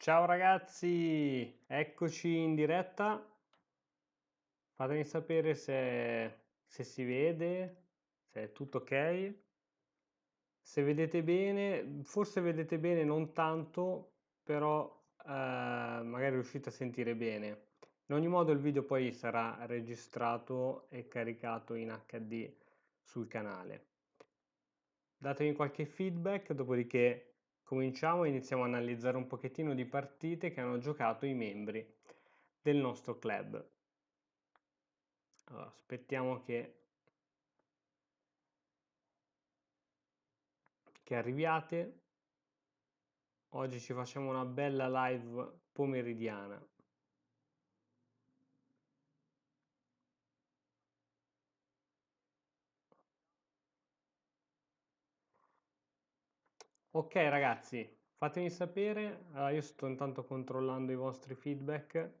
Ciao ragazzi, eccoci in diretta. Fatemi sapere se si vede, se è tutto ok. Se vedete bene, forse vedete bene, non tanto, però magari riuscite a sentire bene. In ogni modo il video poi sarà registrato e caricato in HD sul canale. Datemi qualche feedback, dopodiché cominciamo e iniziamo a analizzare un pochettino di partite che hanno giocato i membri del nostro club. Allora, aspettiamo che arriviate. Oggi ci facciamo una bella live pomeridiana. Ok ragazzi, fatemi sapere. Allora, io sto intanto controllando i vostri feedback.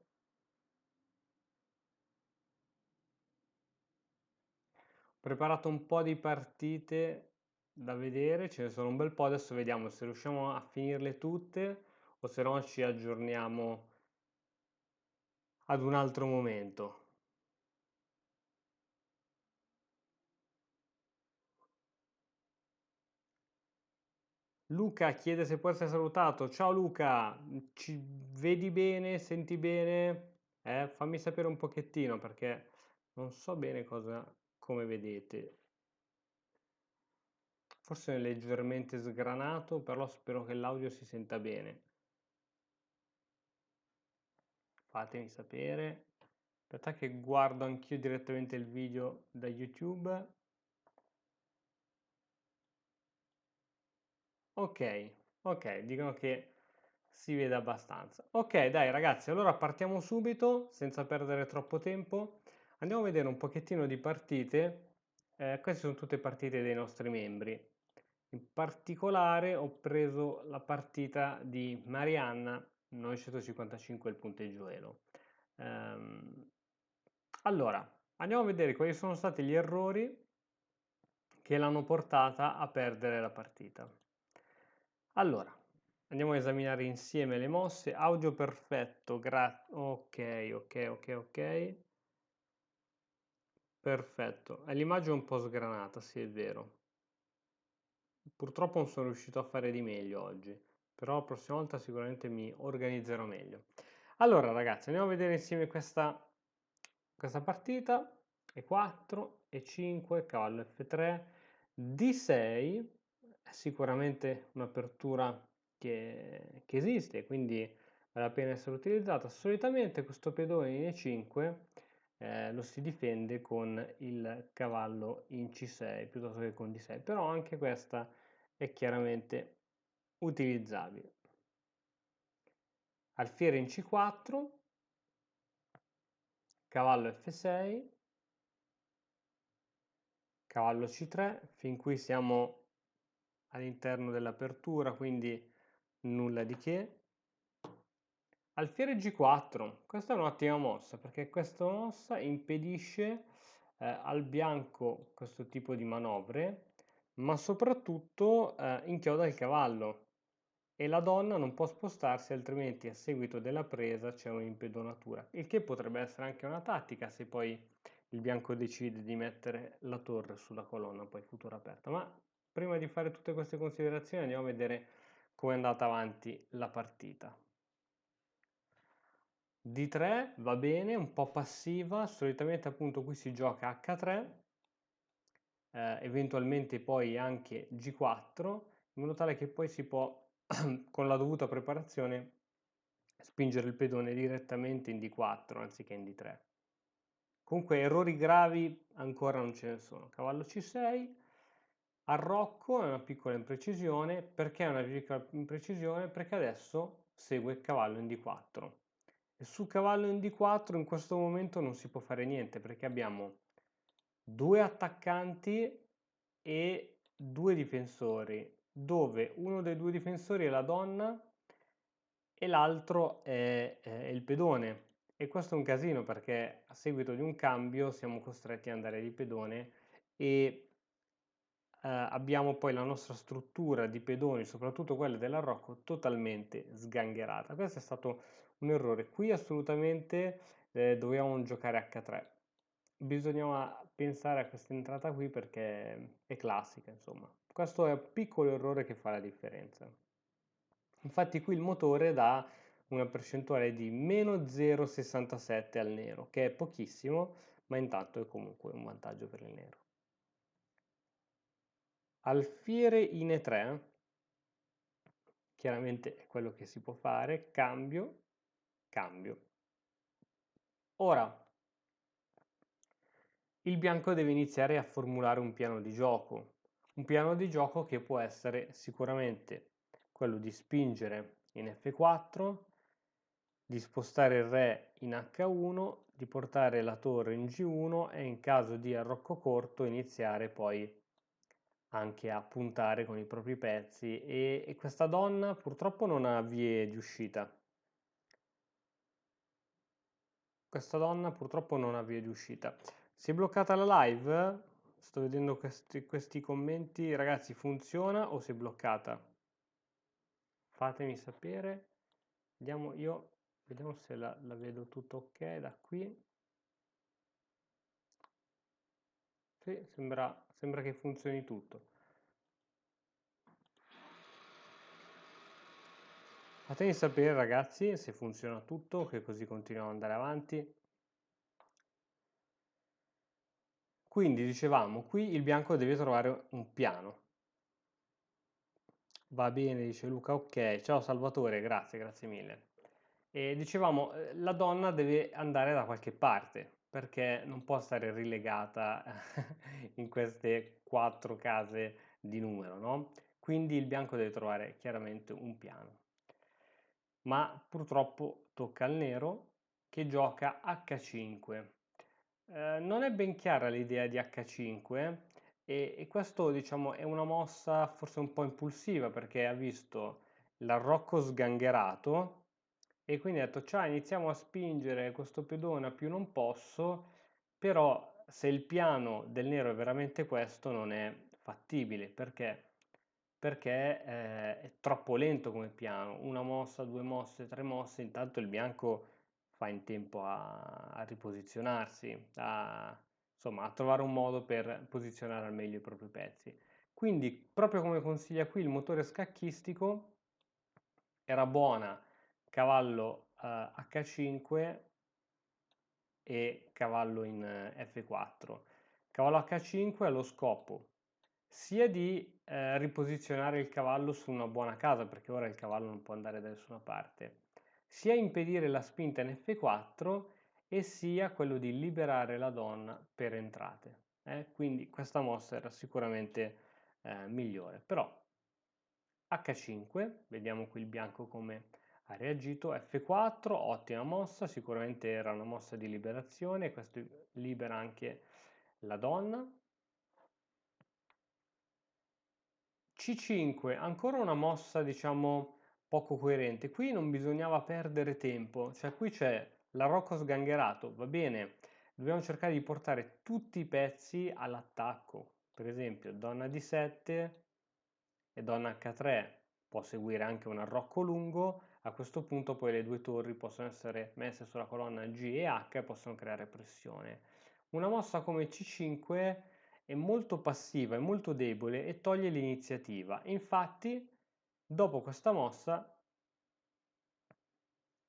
Ho preparato un po' di partite da vedere, ce ne sono un bel po', adesso vediamo se riusciamo a finirle tutte o se no ci aggiorniamo ad un altro momento. Luca chiede se può essere salutato. Ciao Luca, ci vedi bene? Senti bene? Fammi sapere un pochettino perché non so bene come vedete. Forse è leggermente sgranato, però spero che l'audio si senta bene. Fatemi sapere. Aspetta che guardo anch'io direttamente il video da YouTube. Ok, ok, dicono che si vede abbastanza. Ok, dai ragazzi, allora partiamo subito, senza perdere troppo tempo. Andiamo a vedere un pochettino di partite. Queste sono tutte partite dei nostri membri. In particolare ho preso la partita di Marianna, 955 il punteggio Elo. Ehm, allora, andiamo a vedere quali sono stati gli errori che l'hanno portata a perdere la partita. Allora, andiamo a esaminare insieme le mosse. Audio perfetto, ok, ok, ok, ok. Perfetto. L'immagine è un po' sgranata, sì, è vero. Purtroppo non sono riuscito a fare di meglio oggi, però la prossima volta sicuramente mi organizzerò meglio. Allora, ragazzi, andiamo a vedere insieme questa partita. E4, E5, cavallo F3, D6, è sicuramente un'apertura che esiste, quindi vale la pena essere utilizzata. Solitamente questo pedone in E5 lo si difende con il cavallo in C6 piuttosto che con D6, però anche questa è chiaramente utilizzabile. Alfiere in C4, cavallo F6, cavallo C3, fin qui siamo all'interno dell'apertura, quindi nulla di che. Alfiere G4, questa è un'ottima mossa perché questa mossa impedisce al bianco questo tipo di manovre, ma soprattutto inchioda il cavallo e la donna non può spostarsi, altrimenti a seguito della presa c'è un'impedonatura, il che potrebbe essere anche una tattica se poi il bianco decide di mettere la torre sulla colonna poi futura aperta. Ma prima di fare tutte queste considerazioni andiamo a vedere come è andata avanti la partita. D3 va bene, un po' passiva, solitamente appunto qui si gioca H3, eventualmente poi anche G4, in modo tale che poi si può, con la dovuta preparazione, spingere il pedone direttamente in D4 anziché in D3. Comunque errori gravi ancora non ce ne sono. Cavallo C6, arrocco è una piccola imprecisione. Perché è una piccola imprecisione? Perché adesso segue il cavallo in D4. E su cavallo in D4 in questo momento non si può fare niente perché abbiamo due attaccanti e due difensori, dove uno dei due difensori è la donna e l'altro è il pedone. E questo è un casino perché a seguito di un cambio siamo costretti ad andare di pedone e abbiamo poi la nostra struttura di pedoni, soprattutto quelle dell'arrocco, totalmente sgangherata. Questo è stato un errore. Qui assolutamente dovevamo giocare H3. Bisognava pensare a questa entrata qui perché è classica, insomma. Questo è un piccolo errore che fa la differenza. Infatti qui il motore dà una percentuale di meno 0,67 al nero, che è pochissimo, ma intanto è comunque un vantaggio per il nero. Alfiere in E3, chiaramente è quello che si può fare, cambio, cambio. Ora, il bianco deve iniziare a formulare un piano di gioco che può essere sicuramente quello di spingere in F4, di spostare il re in H1, di portare la torre in G1 e in caso di arrocco corto iniziare poi anche a puntare con i propri pezzi e questa donna purtroppo non ha vie di uscita. Questa donna purtroppo non ha vie di uscita. Si è bloccata la live? Sto vedendo questi commenti. Ragazzi, funziona o si è bloccata? Fatemi sapere. Vediamo se la vedo tutto ok da qui. Sì, sembra che funzioni tutto. Fatemi sapere ragazzi se funziona tutto, che così continuiamo ad andare avanti. Quindi dicevamo, qui il bianco deve trovare un piano. Va bene, dice Luca, ok. Ciao Salvatore, grazie mille. E dicevamo, la donna deve andare da qualche parte, perché non può stare rilegata in queste 4 case di numero, no? Quindi il bianco deve trovare chiaramente un piano. Ma purtroppo tocca al nero che gioca H5. Non è ben chiara l'idea di H5 e questo diciamo è una mossa forse un po' impulsiva perché ha visto l'arrocco sgangherato e quindi ha detto ciao iniziamo a spingere questo pedone a più non posso, però se il piano del nero è veramente questo non è fattibile perché è troppo lento come piano, una mossa, 2 mosse, 3 mosse, intanto il bianco fa in tempo a riposizionarsi, insomma, a trovare un modo per posizionare al meglio i propri pezzi. Quindi, proprio come consiglia qui il motore scacchistico, era buona cavallo H5 e cavallo in F4. Cavallo H5 ha lo scopo sia di riposizionare il cavallo su una buona casa, perché ora il cavallo non può andare da nessuna parte, sia impedire la spinta in F4 e sia quello di liberare la donna per entrate. Quindi questa mossa era sicuramente migliore. Però H5, vediamo qui il bianco come ha reagito, F4, ottima mossa, sicuramente era una mossa di liberazione, questo libera anche la donna. C5, ancora una mossa diciamo poco coerente, qui non bisognava perdere tempo, cioè qui c'è l'arrocco sgangherato, va bene, dobbiamo cercare di portare tutti i pezzi all'attacco, per esempio donna D7 e donna H3, può seguire anche un arrocco lungo, a questo punto poi le due torri possono essere messe sulla colonna G e H e possono creare pressione. Una mossa come C5 è molto passiva, è molto debole e toglie l'iniziativa. Infatti, dopo questa mossa,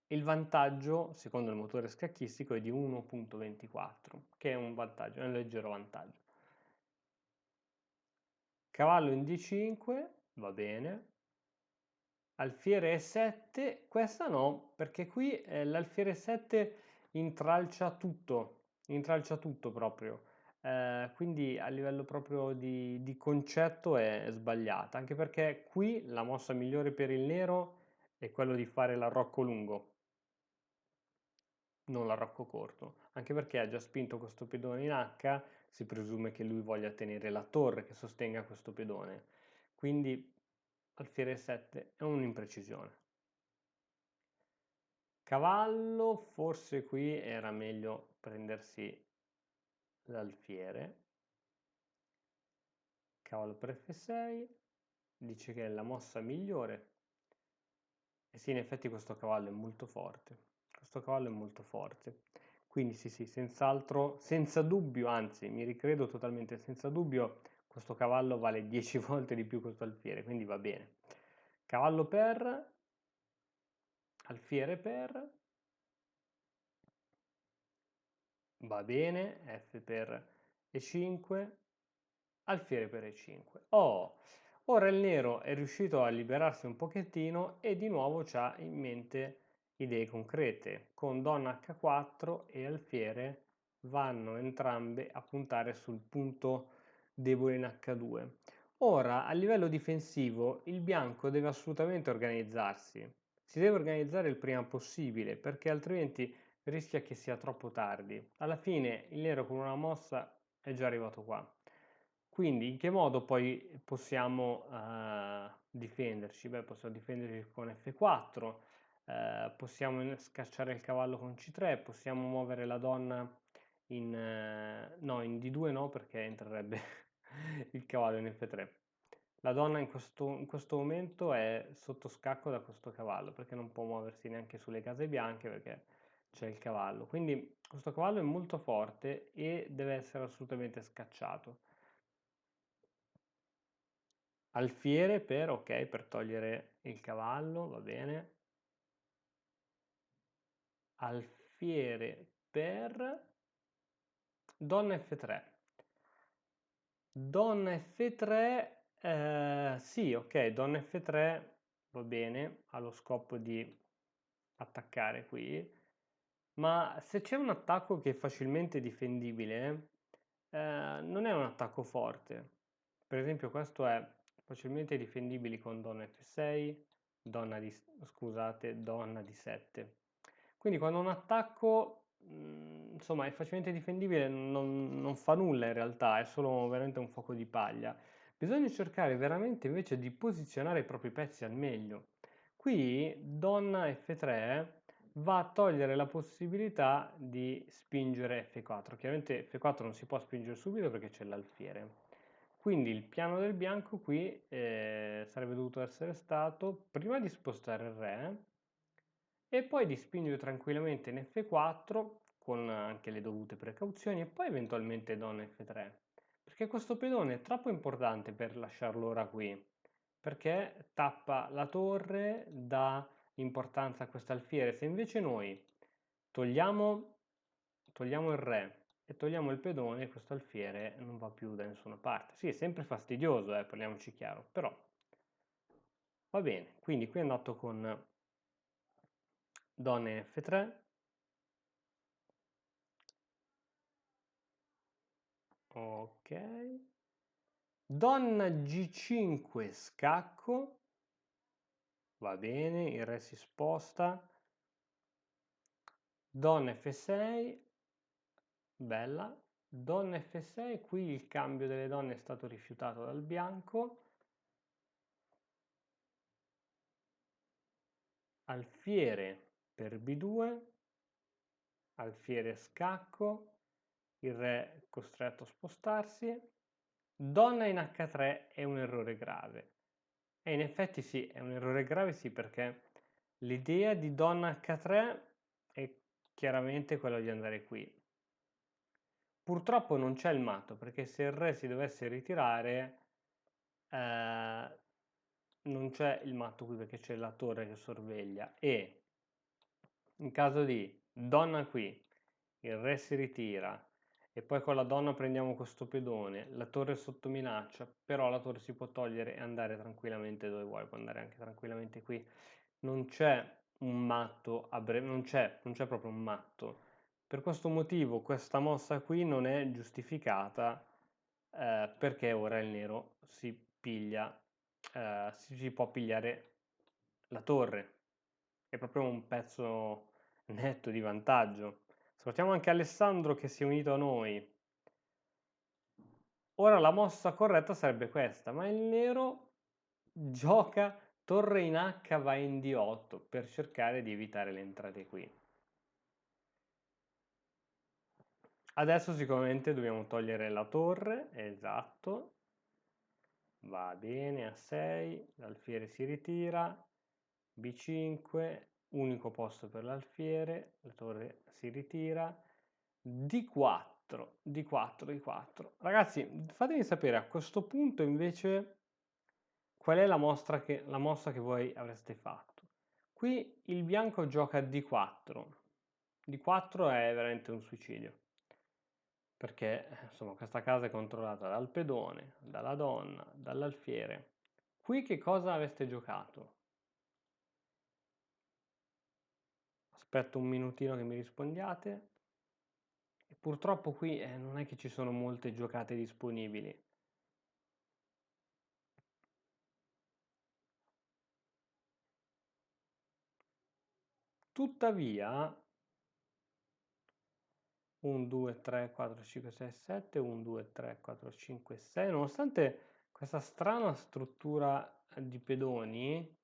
il vantaggio, secondo il motore scacchistico, è di 1.24, che è un vantaggio, è un leggero vantaggio. Cavallo in D5, va bene. Alfiere E7, questa no, perché qui l'alfiere E7 intralcia tutto proprio. Quindi a livello proprio di concetto è sbagliata, anche perché qui la mossa migliore per il nero è quello di fare l'arrocco lungo, non l'arrocco corto, anche perché ha già spinto questo pedone in H, si presume che lui voglia tenere la torre che sostenga questo pedone, quindi alfiere E7 è un'imprecisione. Cavallo, forse qui era meglio prendersi l'alfiere. cavallo per F6, dice che è la mossa migliore. E sì, in effetti questo cavallo è molto forte. Questo cavallo è molto forte. Quindi sì, sì, senz'altro, senza dubbio, anzi, mi ricredo totalmente, senza dubbio, questo cavallo vale 10 volte di più questo alfiere, quindi va bene. Cavallo per, alfiere per, va bene, F per E5, alfiere per E5. Oh, ora il nero è riuscito a liberarsi un pochettino e di nuovo ha in mente idee concrete. Con donna H4 e alfiere vanno entrambe a puntare sul punto debole in H2. Ora, a livello difensivo, il bianco deve assolutamente organizzarsi. Si deve organizzare il prima possibile, perché altrimenti rischia che sia troppo tardi. Alla fine il nero con una mossa è già arrivato qua. Quindi in che modo poi possiamo difenderci? Beh, possiamo difenderci con F4, possiamo scacciare il cavallo con C3, possiamo muovere la donna in, no, in D2 no, perché entrerebbe il cavallo in F3. La donna in questo momento è sotto scacco da questo cavallo, perché non può muoversi neanche sulle case bianche, perché c'è il cavallo. Quindi questo cavallo è molto forte e deve essere assolutamente scacciato. Alfiere per, ok, per togliere il cavallo, va bene. Alfiere per donna F3. Donna F3, sì, ok, donna F3 va bene, ha lo scopo di attaccare qui, ma se c'è un attacco che è facilmente difendibile, non è un attacco forte. Per esempio questo è facilmente difendibile con donna F6, donna di, scusate, donna di 7. Quindi quando un attacco, insomma, è facilmente difendibile, non fa nulla in realtà, è solo veramente un fuoco di paglia. Bisogna cercare veramente invece di posizionare i propri pezzi al meglio. Qui donna F3 va a togliere la possibilità di spingere F4. Chiaramente F4 non si può spingere subito perché c'è l'alfiere. Quindi il piano del bianco qui sarebbe dovuto essere stato prima di spostare il re e poi di spingere tranquillamente in F4 con anche le dovute precauzioni e poi eventualmente donna F3. Perché questo pedone è troppo importante per lasciarlo ora qui, perché tappa la torre, dà importanza a quest'alfiere. Se invece noi togliamo, togliamo il re e togliamo il pedone, questo alfiere non va più da nessuna parte. Sì, è sempre fastidioso, parliamoci chiaro, però va bene. Quindi qui è andato con donna in F3, ok, donna G5 scacco, va bene, il re si sposta, donna F6, bella, donna F6, qui il cambio delle donne è stato rifiutato dal bianco, alfiere per B2, alfiere scacco, il re è costretto a spostarsi, donna in H3 è un errore grave. E in effetti sì, è un errore grave sì perché l'idea di donna H3 è chiaramente quella di andare qui. Purtroppo non c'è il matto perché se il re si dovesse ritirare non c'è il matto qui perché c'è la torre che sorveglia e in caso di donna qui, il re si ritira e poi con la donna prendiamo questo pedone, la torre è sotto minaccia, però la torre si può togliere e andare tranquillamente dove vuole, può andare anche tranquillamente qui. Non c'è un matto a breve, non c'è proprio un matto. Per questo motivo questa mossa qui non è giustificata perché ora il nero si piglia, si può pigliare la torre. È proprio un pezzo netto di vantaggio. Salutiamo anche Alessandro che si è unito a noi. Ora la mossa corretta sarebbe questa, ma il nero gioca torre in H va in D8 per cercare di evitare le entrate qui. Adesso sicuramente dobbiamo togliere la torre, esatto. va bene, A6, l'alfiere si ritira, B5, unico posto per l'alfiere, la torre si ritira, D4, D4, D4. Ragazzi, fatemi sapere a questo punto invece qual è la mossa che voi avreste fatto. Qui il bianco gioca D4. D4 è veramente un suicidio, perché insomma questa casa è controllata dal pedone, dalla donna, dall'alfiere. Qui che cosa aveste giocato? Aspetto un minutino che mi rispondiate. E purtroppo qui non è che ci sono molte giocate disponibili. Tuttavia, 1, 2, 3, 4, 5, 6, 7, 1, 2, 3, 4, 5, 6, nonostante questa strana struttura di pedoni,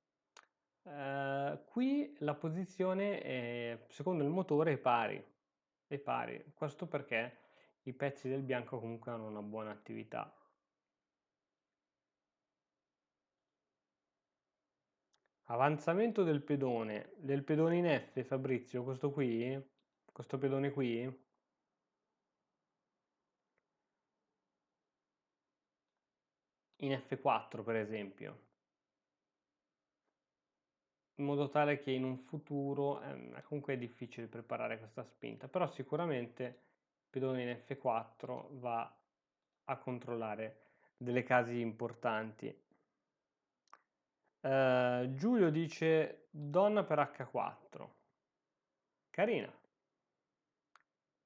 qui la posizione secondo il motore è pari. Questo perché i pezzi del bianco comunque hanno una buona attività. Avanzamento del pedone in F, Fabrizio, questo pedone qui, in F4 per esempio, in modo tale che in un futuro comunque è difficile preparare questa spinta, però sicuramente il pedone in F4 va a controllare delle case importanti. Giulio dice donna per H4, carina.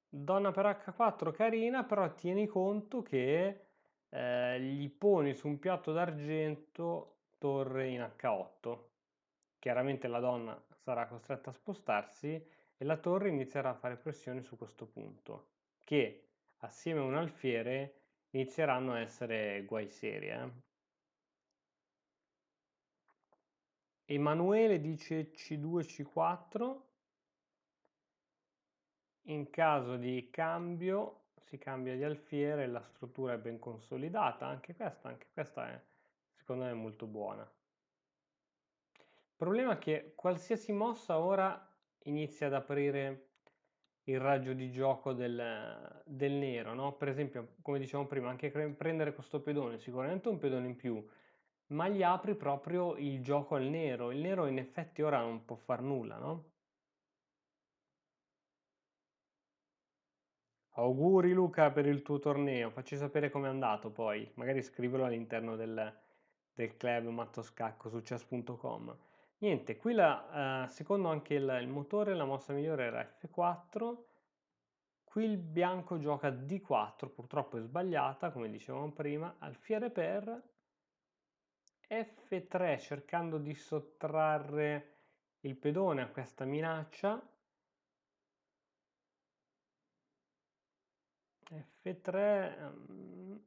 Donna per H4 carina, però tieni conto che gli poni su un piatto d'argento torre in H8. Chiaramente la donna sarà costretta a spostarsi e la torre inizierà a fare pressione su questo punto, che assieme a un alfiere inizieranno a essere guai seri. Emanuele dice C2, C4. In caso di cambio si cambia di alfiere, la struttura è ben consolidata, anche questa è secondo me molto buona. Il problema è che qualsiasi mossa ora inizia ad aprire il raggio di gioco del nero, no? Per esempio, come dicevamo prima, anche prendere questo pedone, sicuramente un pedone in più, ma gli apri proprio il gioco al nero. Il nero in effetti ora non può far nulla, no? Auguri Luca per il tuo torneo, facci sapere com'è andato poi, magari scrivilo all'interno del club mattoscacco su chess.com. Niente, qui secondo anche il motore la mossa migliore era F4, qui il bianco gioca D4, purtroppo è sbagliata come dicevamo prima, alfiere per F3 cercando di sottrarre il pedone a questa minaccia, F3,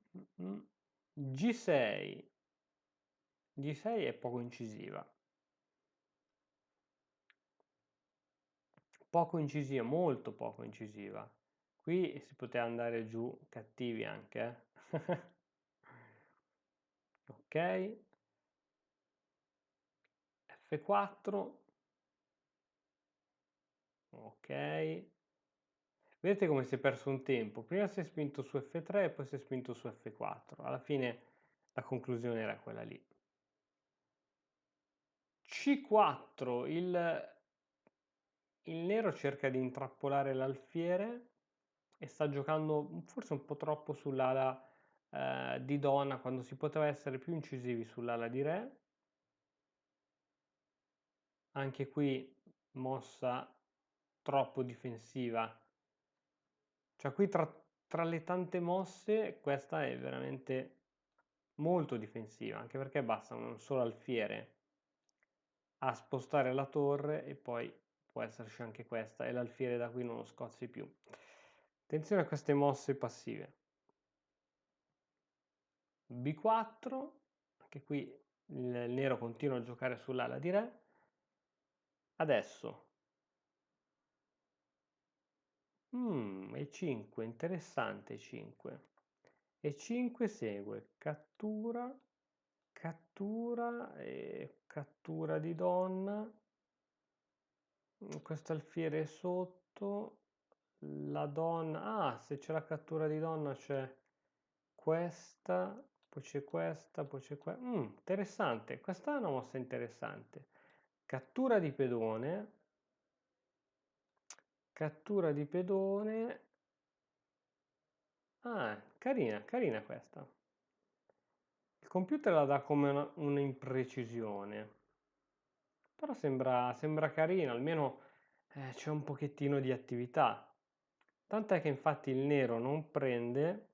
G6, G6 è poco incisiva, molto poco incisiva. Qui si poteva andare giù cattivi anche, ok, F4, ok. Vedete come si è perso un tempo? Prima si è spinto su F3 e poi si è spinto su F4. Alla fine la conclusione era quella lì. C4, il nero cerca di intrappolare l'alfiere e sta giocando forse un po' troppo sull'ala di donna quando si poteva essere più incisivi sull'ala di re. Anche qui mossa troppo difensiva. Cioè qui tra le tante mosse questa è veramente molto difensiva, anche perché basta un solo alfiere a spostare la torre e poi può esserci anche questa e l'alfiere da qui non lo scozzi più. Attenzione a queste mosse passive. B4, anche qui il nero continua a giocare sull'ala di re. Adesso E5, interessante E5. E5 segue, cattura, cattura e cattura di donna. Questo alfiere è sotto, la donna, se c'è la cattura di donna c'è questa, poi c'è questa, poi c'è questa. Interessante, questa è una mossa interessante. Cattura di pedone, cattura di pedone. Carina, carina questa. Il computer la dà come un'imprecisione, però sembra carina, almeno c'è un pochettino di attività. Tant'è che infatti il nero non prende.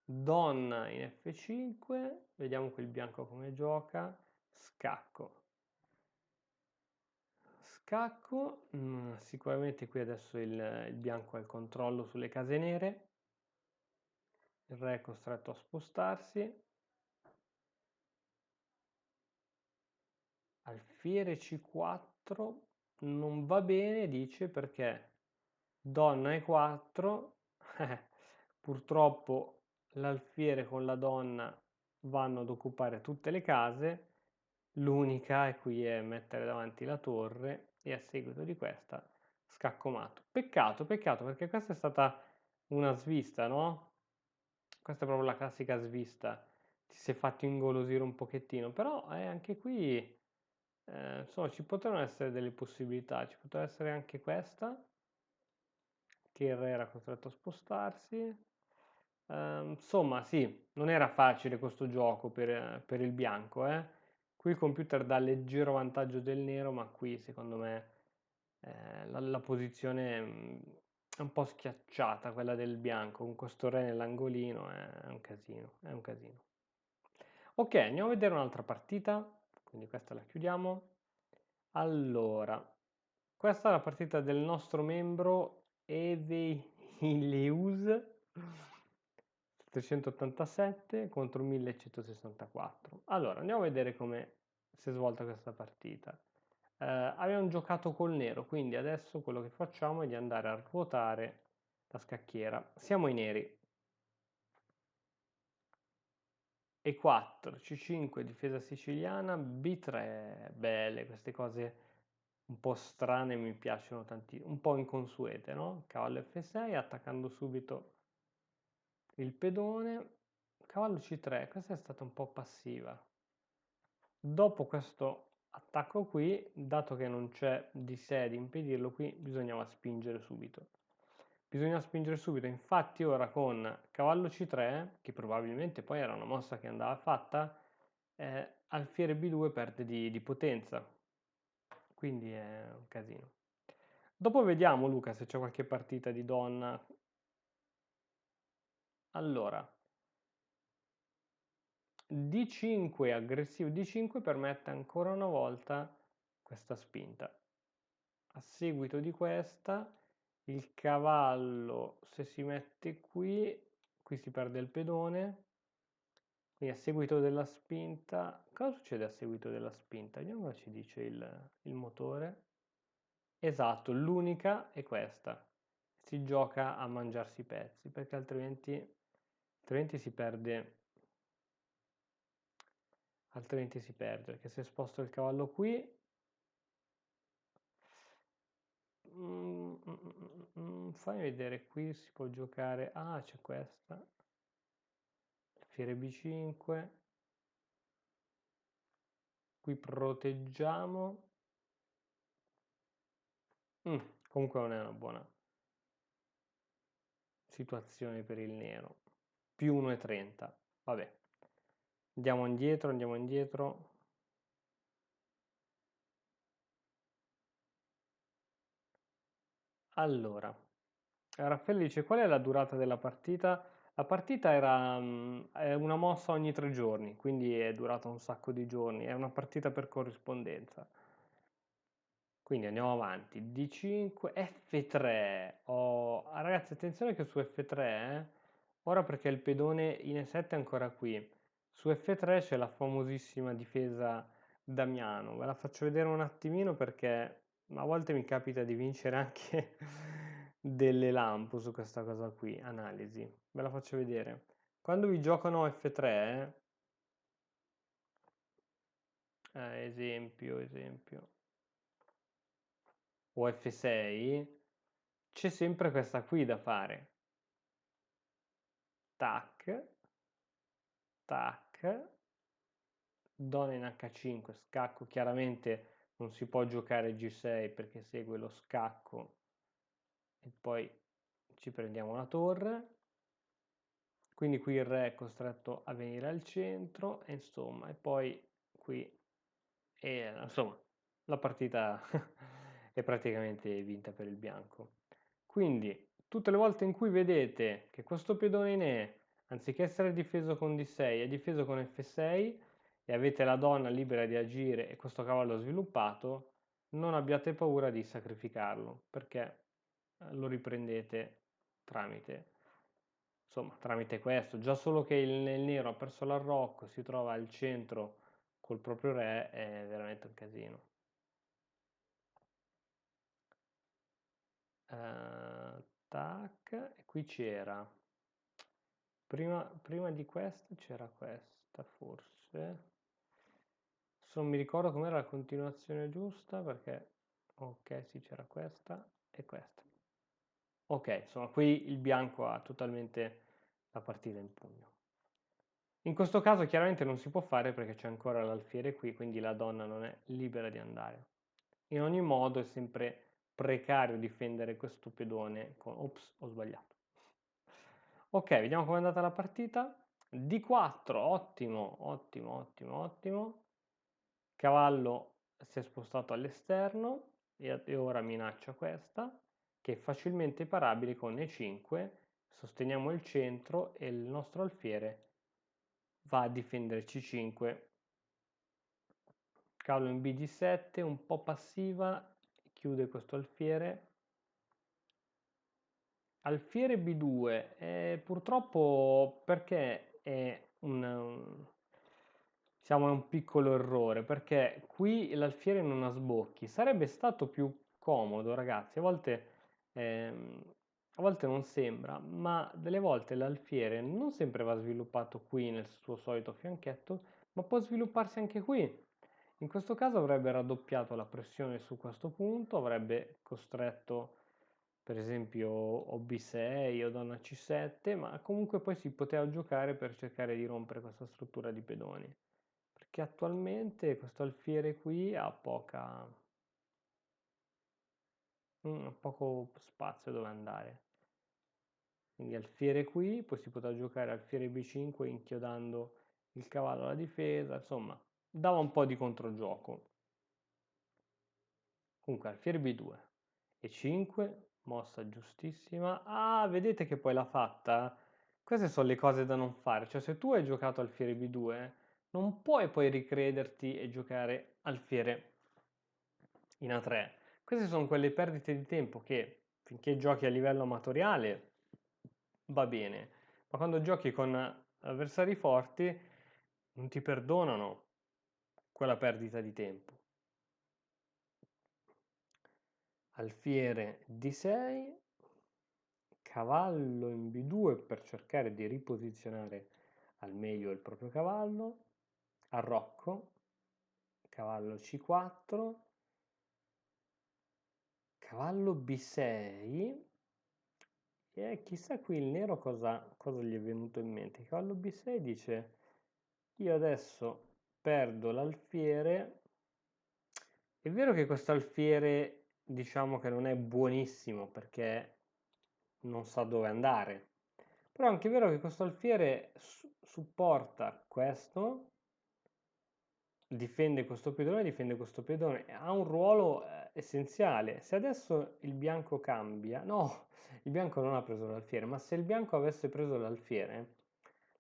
Donna in F5, vediamo qui il bianco come gioca, scacco. Scacco, sicuramente qui adesso il bianco ha il controllo sulle case nere, il re è costretto a spostarsi, alfiere C4 non va bene, dice, perché donna E4, purtroppo l'alfiere con la donna vanno ad occupare tutte le case, l'unica è qui è mettere davanti la torre e a seguito di questa scaccomato. Peccato, peccato, perché questa è stata una svista, no? Questa è proprio la classica svista. Ti sei fatto ingolosire un pochettino, però anche qui, insomma, ci potevano essere delle possibilità. Ci poteva essere anche questa, che il re era costretto a spostarsi. Insomma, sì, non era facile questo gioco per il bianco, eh. Qui il computer dà leggero vantaggio del nero, ma qui secondo me la posizione è un po' schiacciata, quella del bianco, con questo re nell'angolino è un casino, è un casino. Ok, andiamo a vedere un'altra partita, quindi questa la chiudiamo. Allora, questa è la partita del nostro membro Eveileus 387 contro 1164. Allora, andiamo a vedere come si è svolta questa partita. Abbiamo giocato col nero, quindi adesso quello che facciamo è di andare a ruotare la scacchiera. Siamo i neri. E4, C5, difesa siciliana, B3, belle, queste cose un po' strane mi piacciono tanti, un po' inconsuete, no? Cavallo F6, attaccando subito il pedone, cavallo C3, questa è stata un po' passiva. Dopo questo attacco qui, dato che non c'è di sé ad impedirlo, qui bisognava spingere subito. Bisogna spingere subito, infatti ora con cavallo C3, che probabilmente poi era una mossa che andava fatta, alfiere B2 perde di potenza, quindi è un casino. Dopo vediamo, Luca, se c'è qualche partita di donna. Allora, D5 aggressivo, D5 permette ancora una volta questa spinta. A seguito di questa, il cavallo, se si mette qui si perde il pedone. Quindi a seguito della spinta, cosa succede a seguito della spinta? Vediamo cosa ci dice il motore. Esatto, l'unica è questa. Si gioca a mangiarsi i pezzi, perché altrimenti si perde, perché se sposto il cavallo qui, fammi vedere, qui si può giocare, c'è questa, alfiere B5, qui proteggiamo, comunque non è una buona situazione per il nero, più 1,30, vabbè, andiamo indietro, allora, Raffaele dice qual è la durata della partita? La partita è una mossa ogni 3 giorni, quindi è durata un sacco di giorni, è una partita per corrispondenza. Quindi andiamo avanti, D5, F3. Ragazzi, attenzione che su F3, ora perché il pedone in E7 è ancora qui, su F3 c'è la famosissima difesa Damiano, ve la faccio vedere un attimino perché a volte mi capita di vincere anche delle lampo su questa cosa qui, analisi, ve la faccio vedere. Quando vi giocano F3, esempio, o F6, c'è sempre questa qui da fare. Tac, tac, donna in H5, scacco, chiaramente non si può giocare G6 perché segue lo scacco e poi ci prendiamo la torre, quindi qui il re è costretto a venire al centro e insomma, e poi qui, insomma, la partita è praticamente vinta per il bianco. Quindi tutte le volte in cui vedete che questo pedone in E, anziché essere difeso con D6, è difeso con F6 e avete la donna libera di agire e questo cavallo sviluppato, non abbiate paura di sacrificarlo perché lo riprendete tramite, insomma, tramite questo. Già solo che il nero ha perso l'arrocco, si trova al centro col proprio re, è veramente un casino. Tac, e qui c'era, prima di questa c'era questa forse, non mi ricordo com'era la continuazione giusta perché, ok, sì, c'era questa e questa. Ok, insomma, qui il bianco ha totalmente la partita in pugno. In questo caso chiaramente non si può fare perché c'è ancora l'alfiere qui, quindi la donna non è libera di andare. In ogni modo è sempre precario difendere questo pedone con... Ops, ho sbagliato. Ok, vediamo com'è andata la partita. D4, ottimo, ottimo, ottimo, ottimo. Cavallo si è spostato all'esterno e ora minaccia questa, che è facilmente parabile con E5. Sosteniamo il centro e il nostro alfiere va a difendere C5. Cavallo in BD7, un po' passiva, chiude questo alfiere. Alfiere B2, purtroppo perché è diciamo, è un piccolo errore, perché qui l'alfiere non ha sbocchi. Sarebbe stato più comodo, ragazzi, a volte non sembra, ma delle volte l'alfiere non sempre va sviluppato qui nel suo solito fianchetto, ma può svilupparsi anche qui. In questo caso avrebbe raddoppiato la pressione su questo punto, avrebbe costretto per esempio o B6 o donna C7, ma comunque poi si poteva giocare per cercare di rompere questa struttura di pedoni, perché attualmente questo alfiere qui ha poco spazio dove andare. Quindi alfiere qui, poi si poteva giocare alfiere B5 inchiodando il cavallo alla difesa, insomma, dava un po' di controgioco. Comunque alfiere B2 e 5, mossa giustissima. Ah, vedete che poi l'ha fatta? Queste sono le cose da non fare, cioè se tu hai giocato alfiere B2 non puoi poi ricrederti e giocare alfiere in A3. Queste sono quelle perdite di tempo che finché giochi a livello amatoriale va bene, ma quando giochi con avversari forti non ti perdonano quella perdita di tempo. Alfiere D6, cavallo in B2 per cercare di riposizionare al meglio il proprio cavallo, arrocco, cavallo C4, cavallo B6 e chissà qui il nero cosa gli è venuto in mente. Il cavallo B6 dice io adesso perdo l'alfiere, è vero che questo alfiere diciamo che non è buonissimo perché non sa dove andare, però è anche vero che questo alfiere supporta questo, difende questo pedone, ha un ruolo essenziale. Se adesso il bianco cambia, no, il bianco non ha preso l'alfiere, ma se il bianco avesse preso l'alfiere,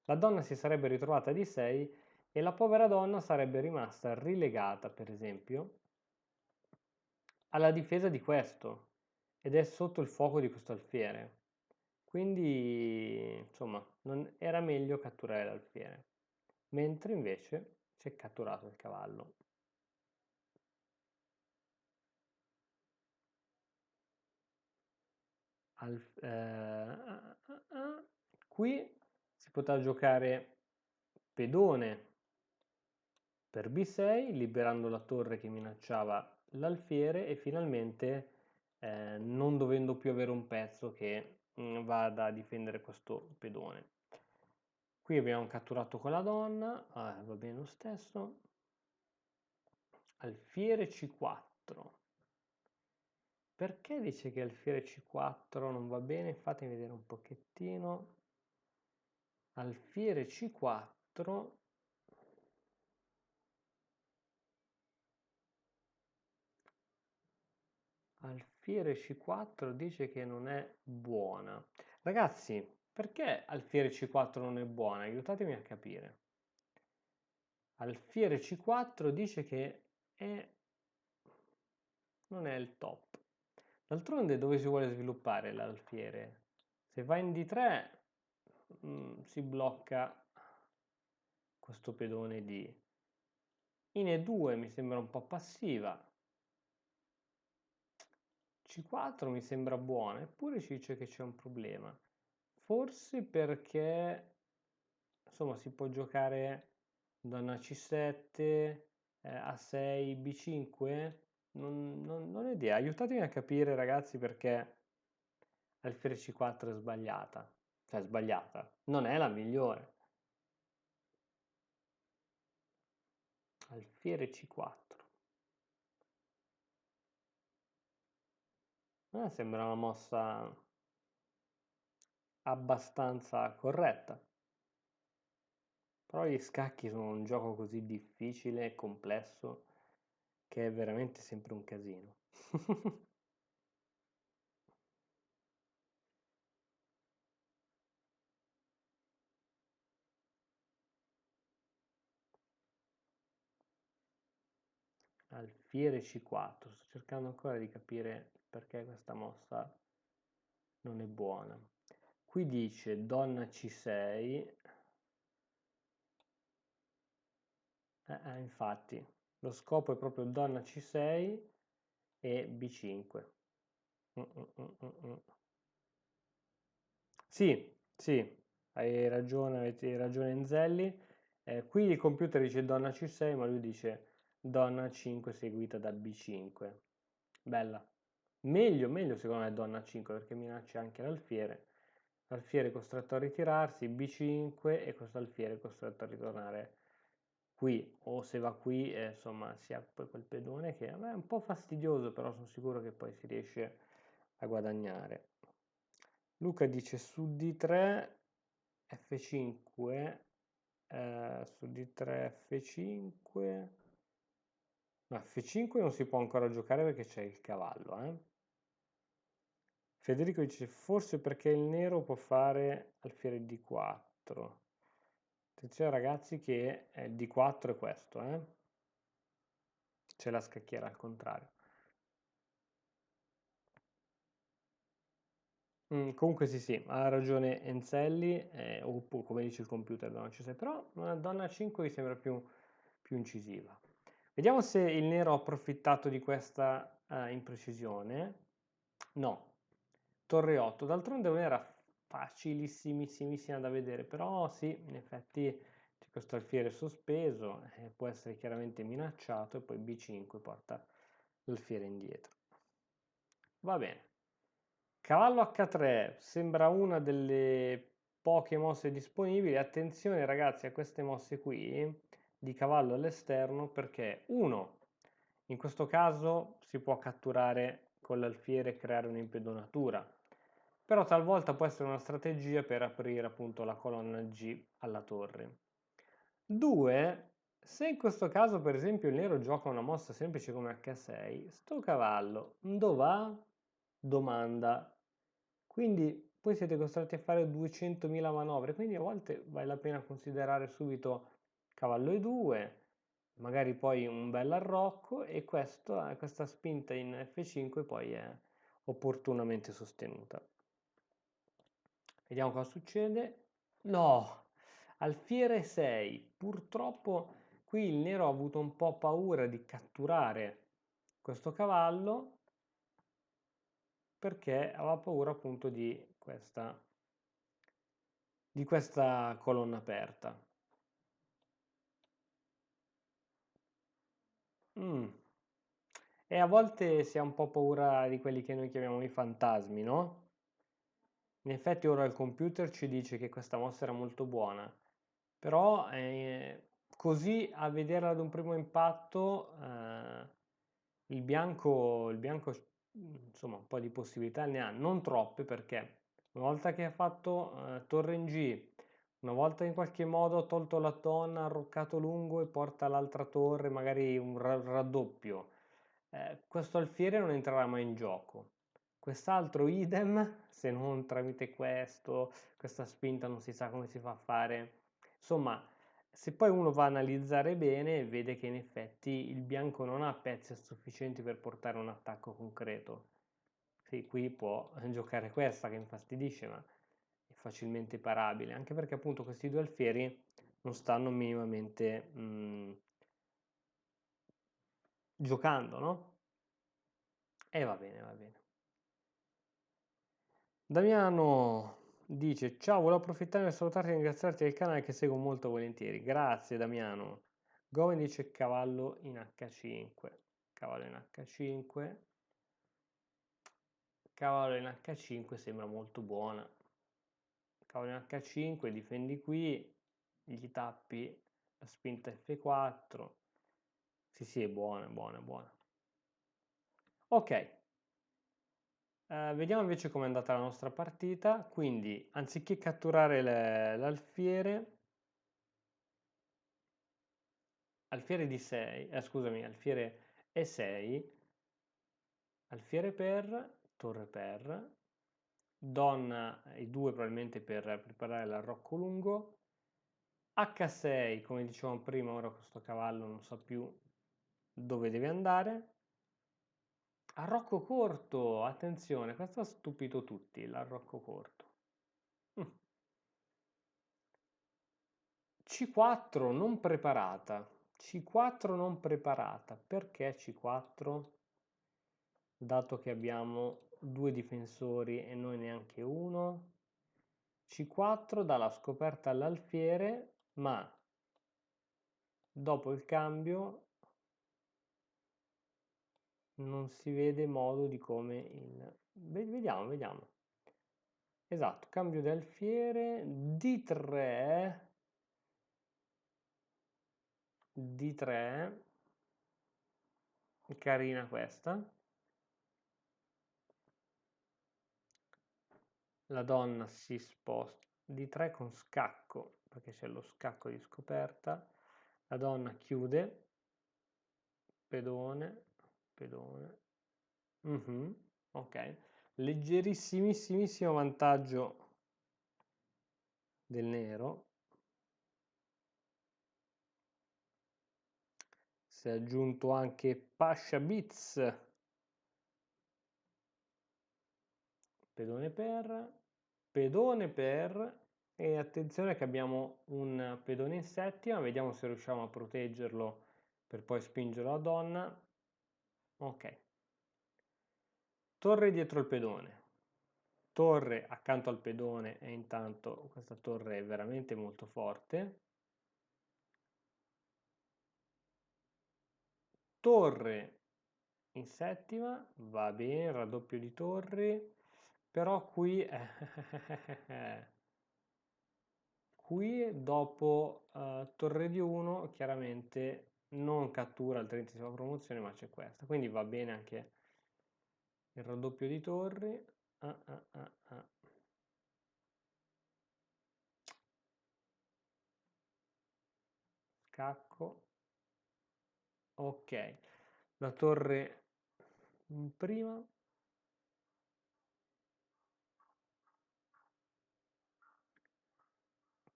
la donna si sarebbe ritrovata di 6 e la povera donna sarebbe rimasta rilegata, per esempio, alla difesa di questo ed è sotto il fuoco di questo alfiere. Quindi, insomma, non era meglio catturare l'alfiere, mentre invece si è catturato il cavallo. Qui si potrà giocare pedone per B6, liberando la torre che minacciava l'alfiere e finalmente non dovendo più avere un pezzo che vada a difendere questo pedone. Qui abbiamo catturato quella donna, va bene lo stesso. Alfiere C4. Perché dice che alfiere C4 non va bene? Fatemi vedere un pochettino. Alfiere C4. Alfiere C4 dice che non è buona. Ragazzi, perché alfiere C4 non è buona? Aiutatemi a capire. Alfiere C4 dice che non è il top. D'altronde dove si vuole sviluppare l'alfiere? Se va in D3 si blocca questo pedone D. In E2 mi sembra un po' passiva. C4 mi sembra buona, eppure ci dice che c'è un problema. Forse perché insomma si può giocare donna C7, A6, B5? Non ho idea. Aiutatemi a capire, ragazzi, perché alfiere C4 è sbagliata. Cioè, sbagliata. Non è la migliore. Alfiere C4. A me sembra una mossa abbastanza corretta. Però gli scacchi sono un gioco così difficile e complesso che è veramente sempre un casino. Alfiere C4, sto cercando ancora di capire perché questa mossa non è buona. Qui dice donna C6, infatti lo scopo è proprio donna C6 e B5. Mm, mm, mm, mm. Sì, sì, avete ragione Enzelli. Qui il computer dice donna C6, ma lui dice donna 5 seguita da B5. Bella. Meglio secondo me donna 5 perché minaccia anche l'alfiere. L'alfiere è costretto a ritirarsi, B5 e questo alfiere è costretto a ritornare qui. O se va qui, insomma, si ha poi quel pedone che a me è un po' fastidioso, però sono sicuro che poi si riesce a guadagnare. Luca dice su D3 F5, su D3 F5, no, F5 non si può ancora giocare perché c'è il cavallo, Federico dice forse perché il nero può fare alfiere D4. Attenzione ragazzi che D4 è questo, C'è la scacchiera al contrario. Comunque sì, ha ragione Enzelli, oppure come dice il computer donna C6, però una donna 5 mi sembra più incisiva. Vediamo se il nero ha approfittato di questa imprecisione. No, torre 8, d'altronde non era facilissimissima da vedere, però sì, in effetti c'è questo alfiere sospeso, può essere chiaramente minacciato e poi B5 porta l'alfiere indietro. Va bene. Cavallo H3 sembra una delle poche mosse disponibili. Attenzione ragazzi a queste mosse qui di cavallo all'esterno perché uno, in questo caso si può catturare con l'alfiere e creare un'impedonatura, però talvolta può essere una strategia per aprire appunto la colonna G alla torre. Due, se in questo caso per esempio il nero gioca una mossa semplice come H6, sto cavallo dove va? Domanda. Quindi poi siete costretti a fare 200.000 manovre, quindi a volte vale la pena considerare subito cavallo E2, magari poi un bel arrocco e questa spinta in F5 poi è opportunamente sostenuta. Vediamo cosa succede. No, alfiere 6. Purtroppo qui il nero ha avuto un po' paura di catturare questo cavallo perché aveva paura appunto di questa colonna aperta. E a volte si ha un po' paura di quelli che noi chiamiamo i fantasmi, no? In effetti ora il computer ci dice che questa mossa era molto buona, però così a vederla ad un primo impatto il bianco insomma un po' di possibilità ne ha, non troppe perché una volta che ha fatto torre in G, una volta in qualche modo ha tolto la tonna, arroccato lungo e porta l'altra torre, magari un raddoppio, questo alfiere non entrerà mai in gioco. Quest'altro idem, se non tramite questa spinta non si sa come si fa a fare. Insomma, se poi uno va a analizzare bene, vede che in effetti il bianco non ha pezzi sufficienti per portare un attacco concreto. Sì, qui può giocare questa che infastidisce, ma è facilmente parabile, anche perché appunto questi due alfieri non stanno minimamente giocando, no? E va bene, va bene. Damiano dice: Ciao, volevo approfittare per salutarti e ringraziarti del canale che seguo molto volentieri. Grazie, Damiano. Goven dice cavallo in H5. Cavallo in H5. Cavallo in H5 sembra molto buona. Cavallo in H5, difendi qui, gli tappi la spinta F4. Sì, sì, è buona, è buona, è buona. Ok. Vediamo invece com'è andata la nostra partita. Quindi, anziché catturare l'alfiere, alfiere di 6, scusami, alfiere E6, alfiere per, torre per, donna e 2 probabilmente per preparare l'arrocco lungo, H6, come dicevamo prima, ora questo cavallo non sa più dove deve andare, arrocco corto, attenzione, questo ha stupito tutti, l'arrocco corto. C4 non preparata. C4 non preparata. Perché C4? Dato che abbiamo 2 difensori e noi neanche uno. C4 dà la scoperta all'alfiere, ma dopo il cambio non si vede modo di come il... Vediamo, vediamo. Esatto, cambio di alfiere, D3, D3, carina questa. La donna si sposta di 3 con scacco, perché c'è lo scacco di scoperta. La donna chiude, pedone, pedone. Ok, leggerissimissimissimo vantaggio del nero. Si è aggiunto anche Pasha Bits. Pedone per, e attenzione che abbiamo un pedone in settima, vediamo se riusciamo a proteggerlo per poi spingere la donna. Ok, torre dietro il pedone, torre accanto al pedone e intanto questa torre è veramente molto forte. Torre in settima, va bene, raddoppio di torri, però qui, qui dopo torre di 1 chiaramente non cattura il 30 promozione, ma c'è questa, quindi va bene anche il raddoppio di torri. Scacco. Ok, la torre in prima.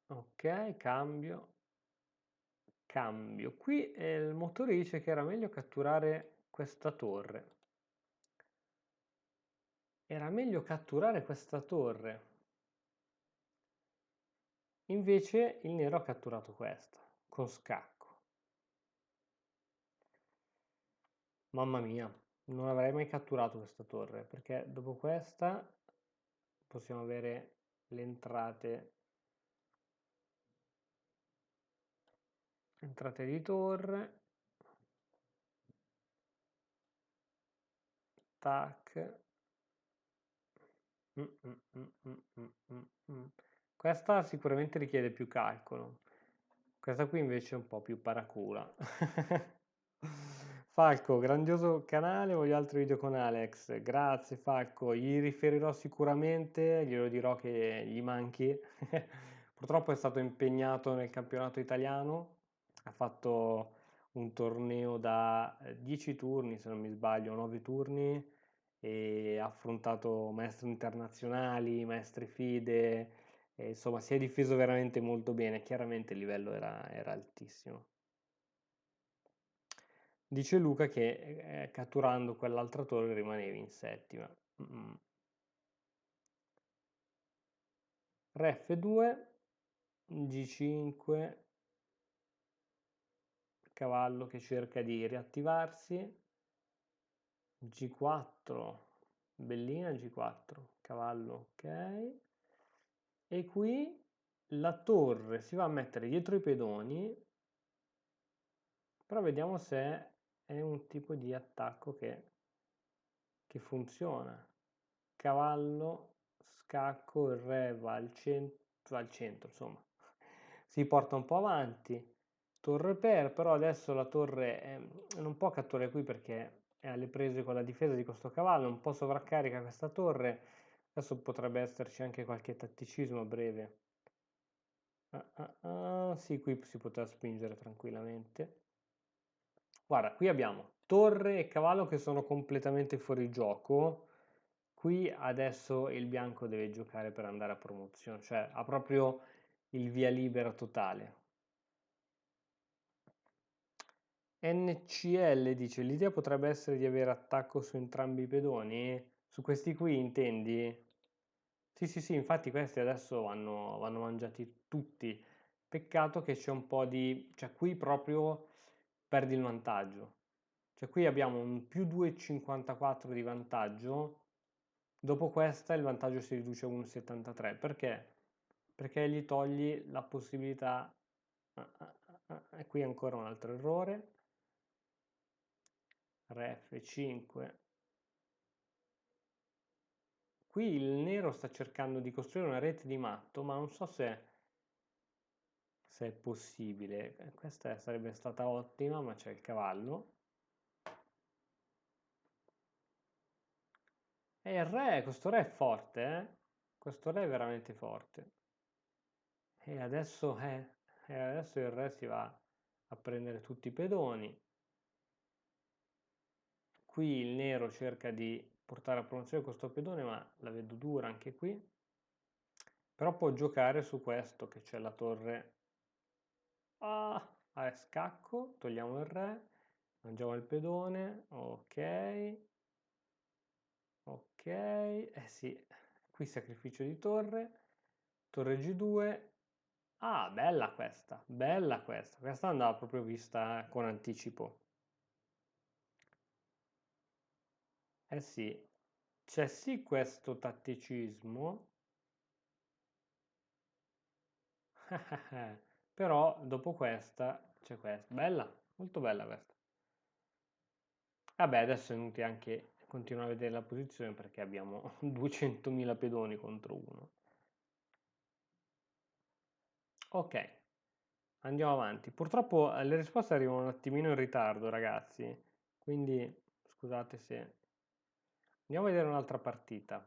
Ok, cambio. Cambio. Qui il motore dice che era meglio catturare questa torre. Era meglio catturare questa torre. Invece il nero ha catturato questa, con scacco. Mamma mia. Non avrei mai catturato questa torre, perché dopo questa possiamo avere le entrate di torre, tac. Mm, mm, mm, mm, mm, mm, mm. Questa sicuramente richiede più calcolo. Questa qui invece è un po' più paracula. Falco, grandioso canale, voglio altri video con Alex. Grazie Falco, gli riferirò sicuramente, glielo dirò che gli manchi. Purtroppo è stato impegnato nel campionato italiano, ha fatto un torneo da 10 turni, se non mi sbaglio, 9 turni, e ha affrontato maestri internazionali, maestri FIDE, e insomma si è difeso veramente molto bene, chiaramente il livello era altissimo. Dice Luca che catturando quell'altra torre rimanevi in settima. Re F2, G5, cavallo che cerca di riattivarsi, G4, bellina G4, cavallo ok, e qui la torre si va a mettere dietro i pedoni, però vediamo se è un tipo di attacco che funziona. Cavallo, scacco, il re va al centro, insomma, si porta un po' avanti. Torre per, però adesso la torre non può catturare qui perché è alle prese con la difesa di questo cavallo, un po' sovraccarica questa torre. Adesso potrebbe esserci anche qualche tatticismo a breve. Sì, qui si poteva spingere tranquillamente. Guarda, qui abbiamo torre e cavallo che sono completamente fuori gioco. Qui adesso il bianco deve giocare per andare a promozione, cioè ha proprio il via libera totale. NCL dice, l'idea potrebbe essere di avere attacco su entrambi i pedoni? Su questi qui intendi? Sì, sì, sì, infatti questi adesso vanno mangiati tutti. Peccato che c'è un po' di... cioè qui proprio perdi il vantaggio. Cioè qui abbiamo un più 2,54 di vantaggio, dopo questa il vantaggio si riduce a 1,73. Perché? Perché gli togli la possibilità... E qui ancora un altro errore. Re F5. Qui il nero sta cercando di costruire una rete di matto, ma non so se è possibile. Questa sarebbe stata ottima, ma c'è il cavallo. E il re, questo re è forte, eh? Questo re è veramente forte. E adesso il re si va a prendere tutti i pedoni. Qui il nero cerca di portare a promozione questo pedone, ma la vedo dura anche qui. Però può giocare su questo, che c'è la torre. Scacco, togliamo il re, mangiamo il pedone, ok, ok, sì, qui sacrificio di torre, torre G2, bella questa andava proprio vista con anticipo. Eh sì, c'è sì questo tatticismo, però dopo questa c'è questa, bella, molto bella questa. Vabbè, adesso è inutile anche continuare a vedere la posizione perché abbiamo 200.000 pedoni contro uno. Ok, andiamo avanti. Purtroppo le risposte arrivano un attimino in ritardo, ragazzi, quindi scusate se... Andiamo a vedere un'altra partita.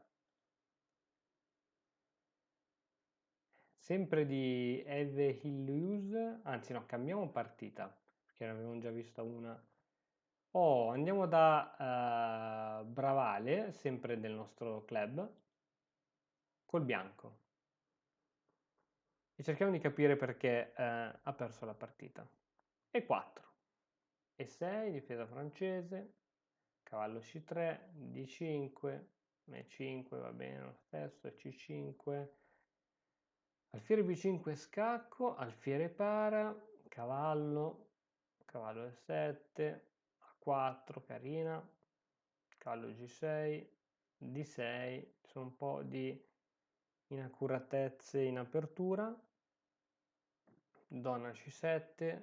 Sempre di Eve Illuse, anzi no, cambiamo partita, perché ne avevamo già vista una. Oh, andiamo da Bravale, sempre del nostro club, col bianco. E cerchiamo di capire perché ha perso la partita. E4, E6, difesa francese, cavallo C3, D5, E5 va bene lo stesso, C5, alfiere B5 scacco, alfiere para, cavallo, cavallo E7, A4, carina, cavallo G6, D6, ci sono un po' di inaccuratezze in apertura, donna C7,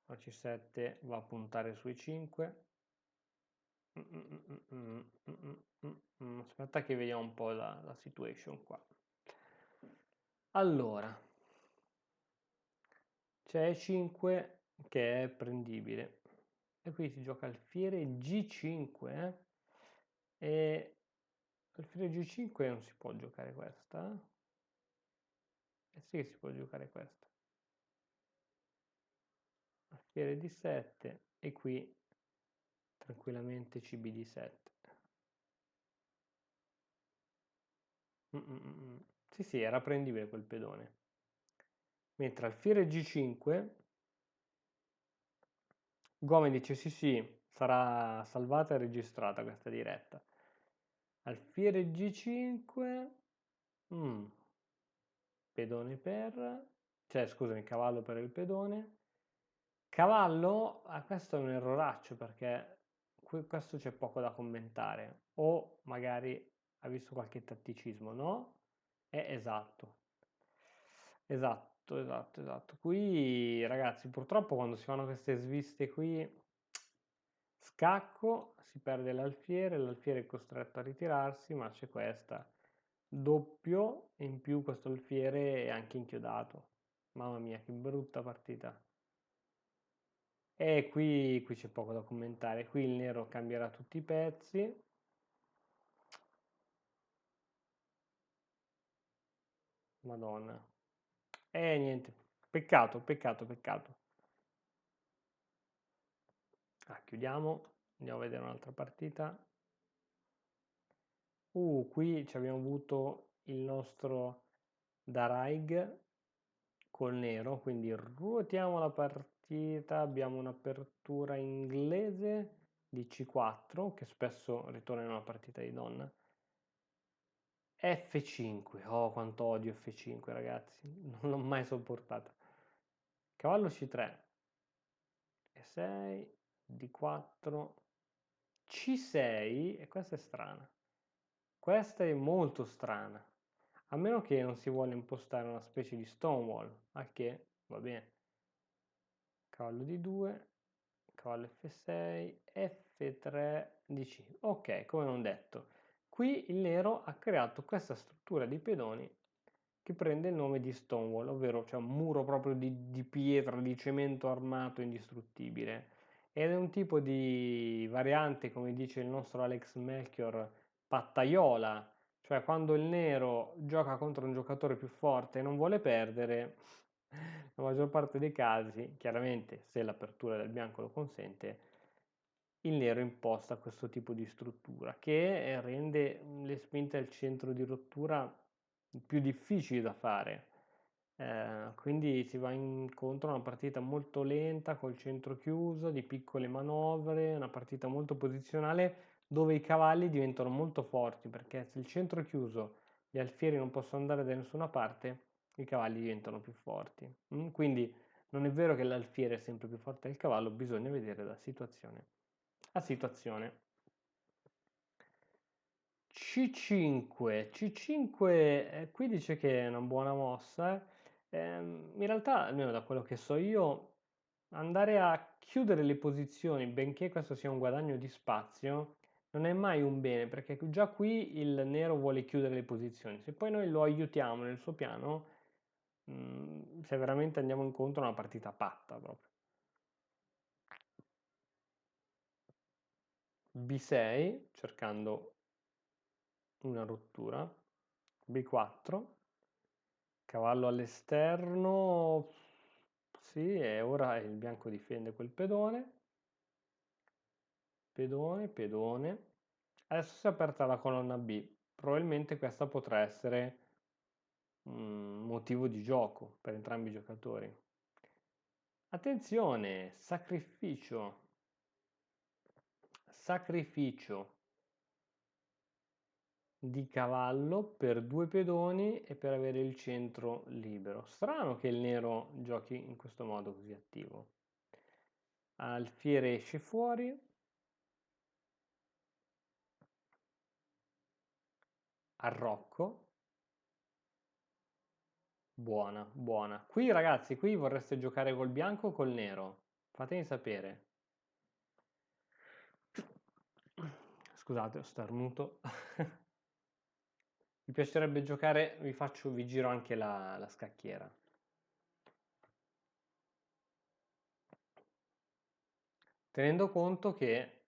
la C7 va a puntare sui 5. Aspetta che vediamo un po' la situation qua. Allora, c'è E5 che è prendibile e qui si gioca alfiere G5, e alfiere G5 non si può giocare questa? Eh sì che si può giocare questa. Alfiere D7 e qui tranquillamente CBD7. Sì, sì, era prendibile quel pedone. Mentre alfiere G5, Gome dice sì, sì, sarà salvata e registrata questa diretta. Alfiere G5, pedone per, cioè scusami, cavallo per il pedone. Cavallo, questo è un erroraccio perché questo c'è poco da commentare. O magari ha visto qualche tatticismo, no? È esatto. Esatto, esatto, esatto. Qui ragazzi, purtroppo quando si fanno queste sviste qui, scacco, si perde l'alfiere è costretto a ritirarsi, ma c'è questa. Doppio, e in più questo alfiere è anche inchiodato. Mamma mia, che brutta partita. E qui c'è poco da commentare. Qui il nero cambierà tutti i pezzi. Madonna. E niente. Peccato, peccato, peccato. Chiudiamo. Andiamo a vedere un'altra partita. Qui ci abbiamo avuto il nostro Daraig col nero, quindi ruotiamo la partita, abbiamo un'apertura inglese di C4 che spesso ritorna in una partita di donna. F5, oh quanto odio F5 ragazzi, non l'ho mai sopportata. Cavallo C3, E6, D4, C6, e questa è strana. Questa è molto strana, a meno che non si vuole impostare una specie di stonewall, al che va bene. Cavallo D2, cavallo F6, F3, DC. Ok, come non detto. Qui il nero ha creato questa struttura di pedoni che prende il nome di Stonewall, ovvero cioè un muro proprio di pietra, di cemento armato indistruttibile. Ed è un tipo di variante, come dice il nostro Alex Melchior, pattaiola, cioè quando il nero gioca contro un giocatore più forte e non vuole perdere, la maggior parte dei casi, chiaramente se l'apertura del bianco lo consente, il nero imposta questo tipo di struttura che rende le spinte al centro di rottura più difficili da fare. Quindi si va incontro a una partita molto lenta col centro chiuso, di piccole manovre, una partita molto posizionale dove i cavalli diventano molto forti perché se il centro è chiuso, gli alfieri non possono andare da nessuna parte, i cavalli diventano più forti. Quindi non è vero che l'alfiere è sempre più forte del cavallo, bisogna vedere da situazione a situazione. C5, qui dice che è una buona mossa. In realtà, almeno da quello che so io, andare a chiudere le posizioni, benché questo sia un guadagno di spazio, non è mai un bene, perché già qui il nero vuole chiudere le posizioni. Se poi noi lo aiutiamo nel suo piano, se veramente andiamo incontro a una partita patta proprio. B6, cercando una rottura, B4, cavallo all'esterno, sì, e ora il bianco difende quel pedone, pedone, pedone. Adesso si è aperta la colonna B, probabilmente questa potrà essere un motivo di gioco per entrambi i giocatori. Attenzione, sacrificio, sacrificio di cavallo per 2 pedoni e per avere il centro libero. Strano che il nero giochi in questo modo così attivo. Alfiere esce fuori, arrocco. Buona, buona. Qui ragazzi, qui vorreste giocare col bianco o col nero? Fatemi sapere. Scusate, ho starnuto. Mi piacerebbe giocare, vi giro anche la scacchiera. Tenendo conto che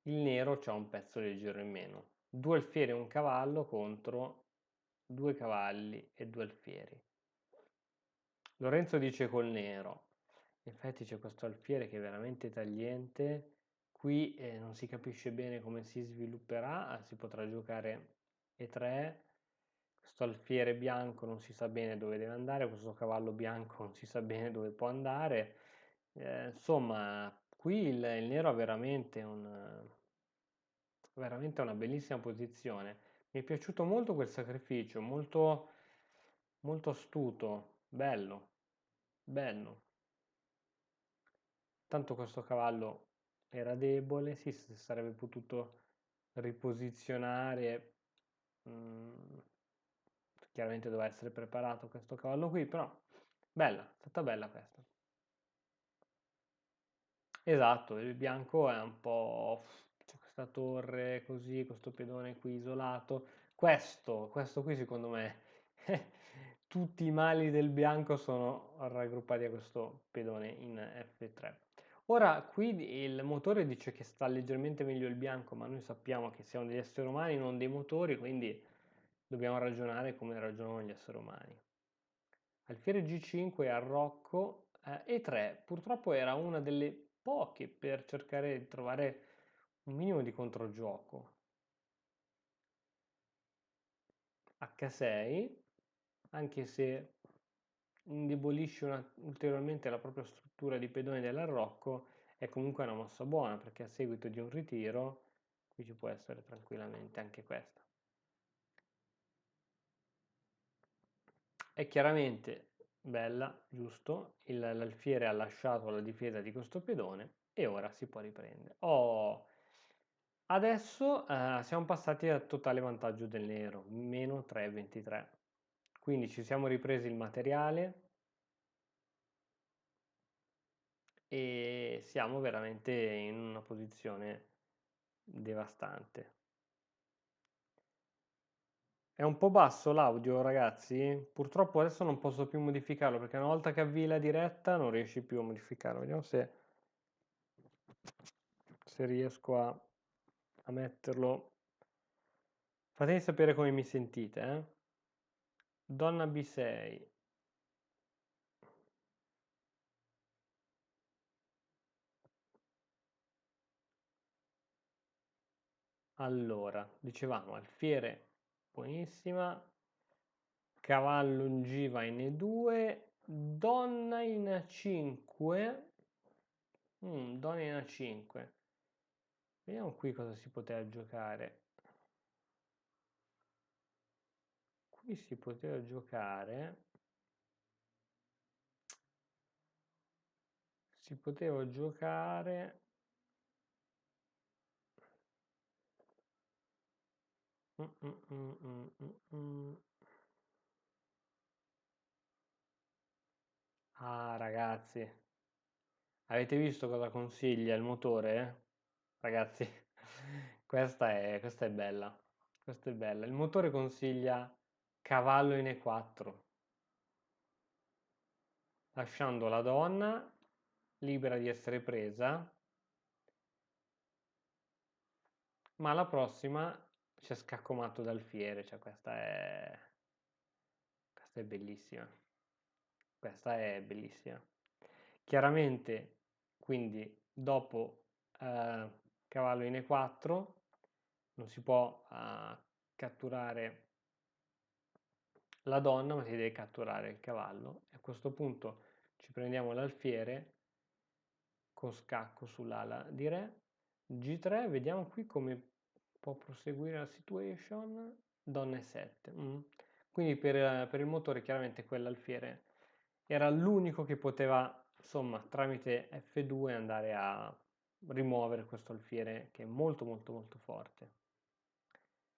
il nero c'ha un pezzo leggero in meno. 2 alfieri e un cavallo contro 2 cavalli e 2 alfieri. Lorenzo dice col nero. In effetti c'è questo alfiere che è veramente tagliente. Qui non si capisce bene come si svilupperà. Si potrà giocare E3. Questo alfiere bianco non si sa bene dove deve andare. Questo cavallo bianco non si sa bene dove può andare. Insomma, qui il nero ha veramente una bellissima posizione. Mi è piaciuto molto quel sacrificio, molto, molto astuto, bello, bello. Tanto questo cavallo era debole, sì, si sarebbe potuto riposizionare. Chiaramente doveva essere preparato questo cavallo qui, però bella, è stata bella questa. Esatto, il bianco è un po'... c'è questa torre così, questo pedone qui isolato. Questo qui secondo me, tutti i mali del bianco sono raggruppati a questo pedone in F3. Ora qui il motore dice che sta leggermente meglio il bianco, ma noi sappiamo che siamo degli esseri umani, non dei motori, quindi dobbiamo ragionare come ragionano gli esseri umani. Alfiere G5 arrocco E3 purtroppo era una delle poche per cercare di trovare un minimo di controgioco. H6, anche se indebolisce ulteriormente la propria struttura di pedone dell'arrocco, è comunque una mossa buona perché a seguito di un ritiro qui ci può essere tranquillamente anche questa. È chiaramente bella, giusto? L'alfiere ha lasciato la difesa di questo pedone e ora si può riprendere. Oh, adesso siamo passati al totale vantaggio del nero, meno 3,23. Quindi ci siamo ripresi il materiale e siamo veramente in una posizione devastante. È un po' basso l'audio, ragazzi? Purtroppo adesso non posso più modificarlo perché una volta che avvii la diretta non riesci più a modificarlo. Vediamo se riesco a metterlo. Fatemi sapere come mi sentite, Donna B6. Allora, dicevamo alfiere, buonissima, cavallo in G va in E2, donna in A5, donna in A5. Vediamo qui cosa si poteva giocare. Qui si poteva giocare... Si poteva giocare... Ah, ragazzi, avete visto cosa consiglia il motore? Ragazzi, questa è bella. Questa è bella. Il motore consiglia cavallo in E4, lasciando la donna libera di essere presa, ma la prossima c'è scacco matto d'alfiere, cioè questa è bellissima. Questa è bellissima. Chiaramente, quindi dopo cavallo in E4 non si può catturare la donna, ma si deve catturare il cavallo. E a questo punto ci prendiamo l'alfiere con scacco sull'ala di re. G3, vediamo qui come può proseguire la situation. Donna E7. Quindi per il motore chiaramente quell'alfiere era l'unico che poteva, insomma, tramite F2 andare a rimuovere questo alfiere che è molto molto molto forte.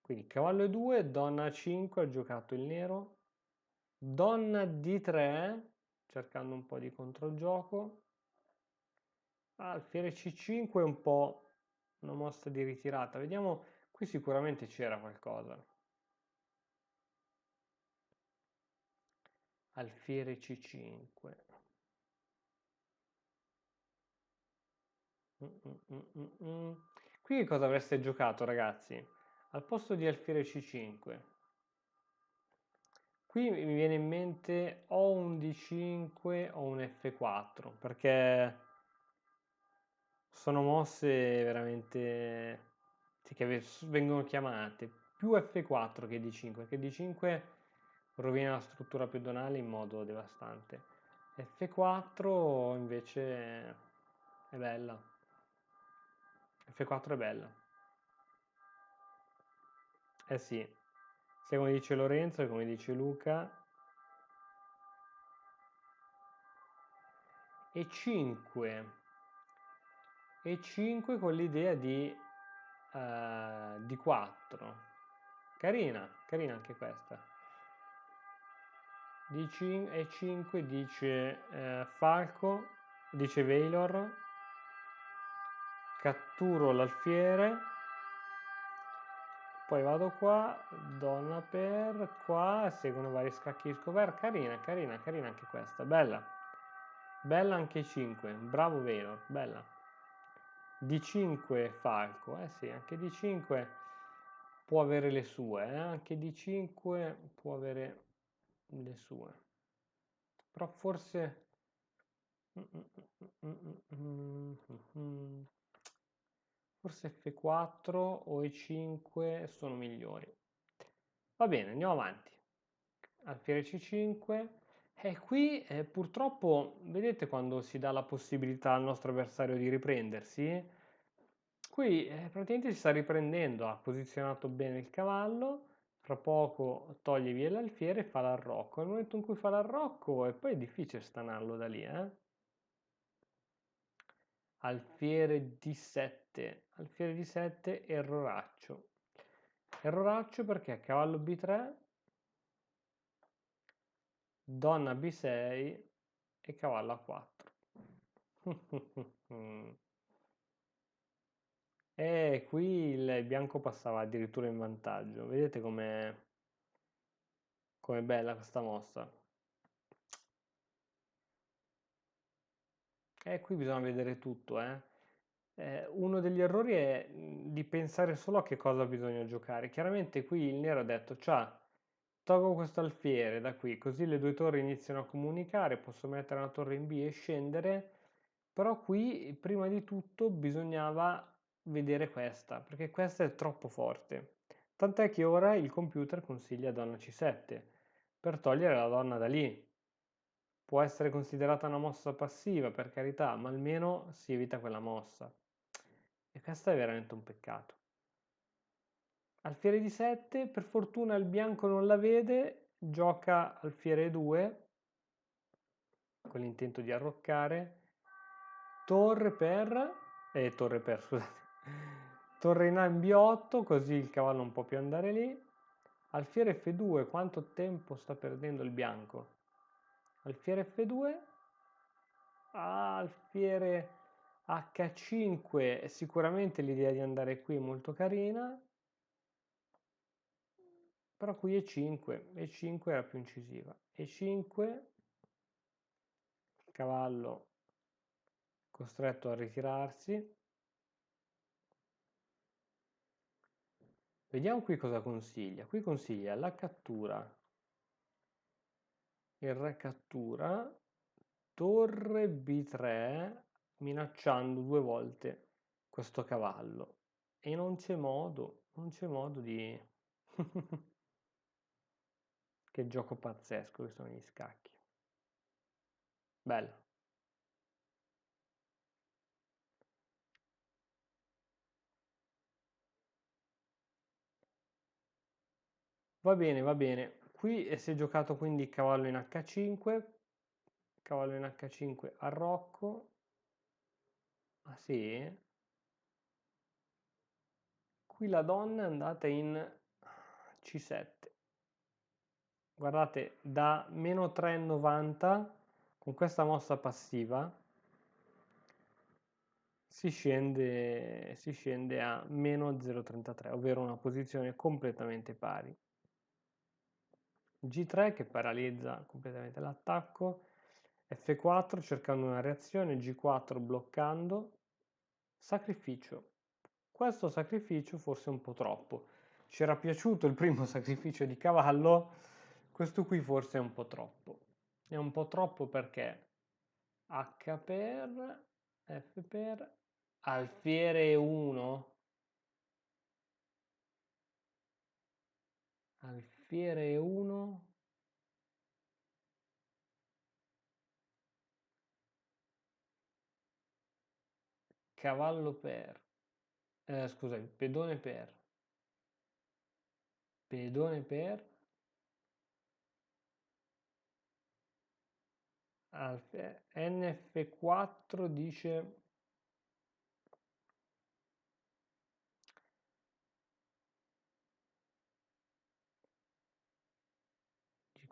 Quindi cavallo E2, donna A5, ha giocato il nero, donna D3, cercando un po' di controgioco, alfiere C5 è un po' una mossa di ritirata, vediamo, qui sicuramente c'era qualcosa, alfiere C5, Qui che cosa avreste giocato, ragazzi? Al posto di alfiere C5, qui mi viene in mente o un D5 o un F4, perché sono mosse veramente che vengono chiamate più F4 che D5, perché D5 rovina la struttura pedonale in modo devastante. F4 invece è bella. F4 è bella. Eh sì, sia come dice Lorenzo che come dice Luca. E5. E5 con l'idea di 4. Carina, carina anche questa. E5 dice Falco, dice Veilor, catturo l'alfiere, poi vado qua, donna per qua, seguono vari scacchi di scoperta, carina, carina, carina anche questa, bella, bella anche 5, bravo Veilor, bella. D5 Falco, eh sì, anche D5 può avere le sue, anche D5 può avere le sue, però forse forse F4 o E5 sono migliori. Va bene, andiamo avanti. Alfiere C5. E qui purtroppo, vedete quando si dà la possibilità al nostro avversario di riprendersi? Qui praticamente si sta riprendendo, ha posizionato bene il cavallo, fra poco toglie via l'alfiere e fa l'arrocco. Nel momento in cui fa l'arrocco è poi difficile stanarlo da lì, Alfiere alfiere D7, erroraccio. Erroraccio perché cavallo B3, donna B6 e cavallo A4. E qui il bianco passava addirittura in vantaggio. Vedete com'è bella questa mossa. E qui bisogna vedere tutto, uno degli errori è di pensare solo a che cosa bisogna giocare. Chiaramente qui il nero ha detto, ciao, tolgo questo alfiere da qui, così le due torri iniziano a comunicare, posso mettere una torre in B e scendere, però qui prima di tutto bisognava vedere questa, perché questa è troppo forte. Tant'è che ora il computer consiglia donna C7 per togliere la donna da lì. Può essere considerata una mossa passiva, per carità, ma almeno si evita quella mossa. E questo è veramente un peccato. Alfiere di 7, per fortuna il bianco non la vede, gioca alfiere 2 con l'intento di arroccare, scusate, torre in A in B8, così il cavallo non può più andare lì. Alfiere F2, quanto tempo sta perdendo il bianco? Alfiere F2, alfiere H5, sicuramente l'idea di andare qui è molto carina, però qui E5 era più incisiva. E5, cavallo costretto a ritirarsi. Vediamo qui cosa consiglia. Qui consiglia la cattura, il re cattura, torre B3, minacciando 2 volte questo cavallo. E non c'è modo di... Che gioco pazzesco che sono gli scacchi. Bello. Va bene, va bene. Qui si è giocato quindi cavallo in H5, cavallo in H5 a Rocco. Ah sì? Qui la donna è andata in C7. Guardate, da meno 3,90 con questa mossa passiva si scende a meno 0,33, ovvero una posizione completamente pari. G3 che paralizza completamente l'attacco, F4 cercando una reazione, G4 bloccando, sacrificio. Questo sacrificio forse è un po' troppo. Ci era piaciuto il primo sacrificio di cavallo, questo qui forse è un po' troppo. È un po' troppo perché H per, F per, alfiere 1, alfiere 1, cavallo per, scusami, pedone per, pedone per, NF4 dice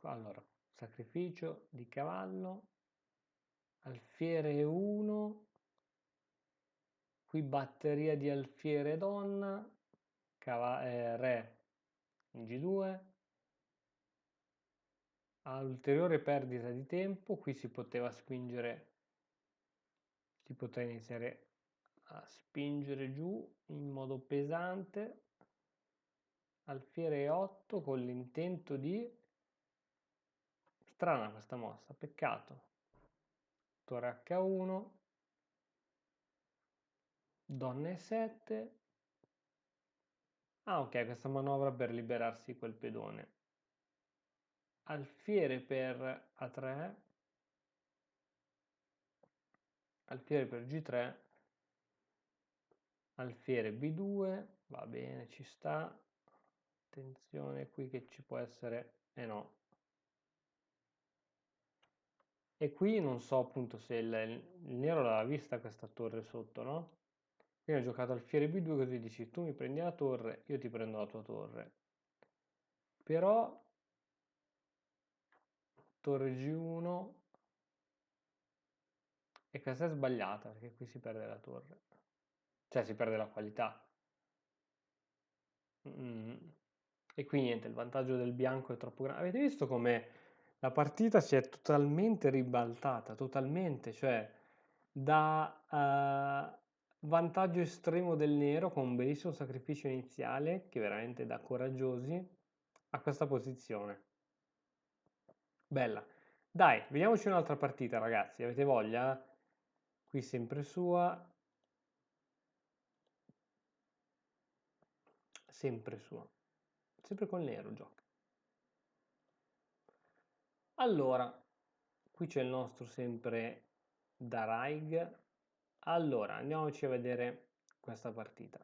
allora, sacrificio di cavallo, alfiere 1, qui batteria di alfiere donna, re in G2, a ulteriore perdita di tempo, qui si poteva spingere, si poteva iniziare a spingere giù in modo pesante, alfiere 8 con l'intento di, strana questa mossa, peccato, torre H1, donna E7, ah ok, questa manovra per liberarsi quel pedone, alfiere per A3, alfiere per G3, alfiere B2, va bene, ci sta, attenzione qui che ci può essere, no. E qui non so appunto se il nero l'aveva vista questa torre sotto, no? Quindi ho giocato alfiere B2 così dici tu mi prendi la torre, io ti prendo la tua torre. Però torre G1 e questa è sbagliata perché qui si perde la torre. Cioè si perde la qualità. E qui niente, il vantaggio del bianco è troppo grande. Avete visto come la partita si è totalmente ribaltata, totalmente, cioè da vantaggio estremo del nero con un bellissimo sacrificio iniziale, che veramente da coraggiosi, a questa posizione. Bella. Dai, vediamoci un'altra partita, ragazzi. Avete voglia? Qui sempre sua. Sempre sua. Sempre col nero gioca. Allora, qui c'è il nostro sempre Daraig. Allora, andiamoci a vedere questa partita.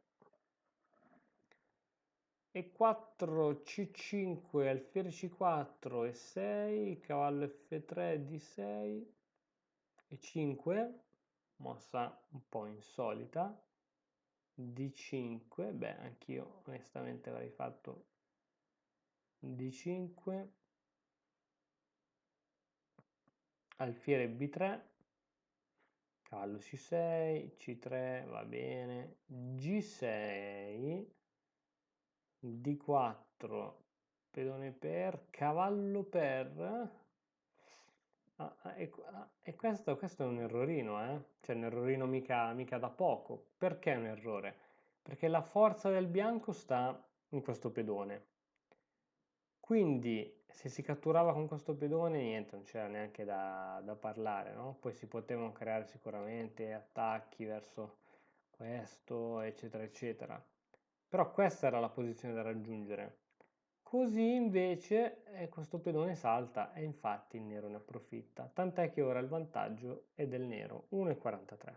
E4, C5, alfiere C4, E6, cavallo F3, D6, E5, mossa un po' insolita, D5, beh, anch'io onestamente avrei fatto D5, alfiere B3, cavallo C6, C3, va bene, G6, D4, pedone per, cavallo per, e questo è un errorino, cioè un errorino mica da poco. Perché è un errore? Perché la forza del bianco sta in questo pedone. Quindi se si catturava con questo pedone niente, non c'era neanche da parlare, no? Poi si potevano creare sicuramente attacchi verso questo, eccetera, eccetera. Però questa era la posizione da raggiungere. Così invece questo pedone salta e infatti il nero ne approfitta. Tant'è che ora il vantaggio è del nero, 1,43.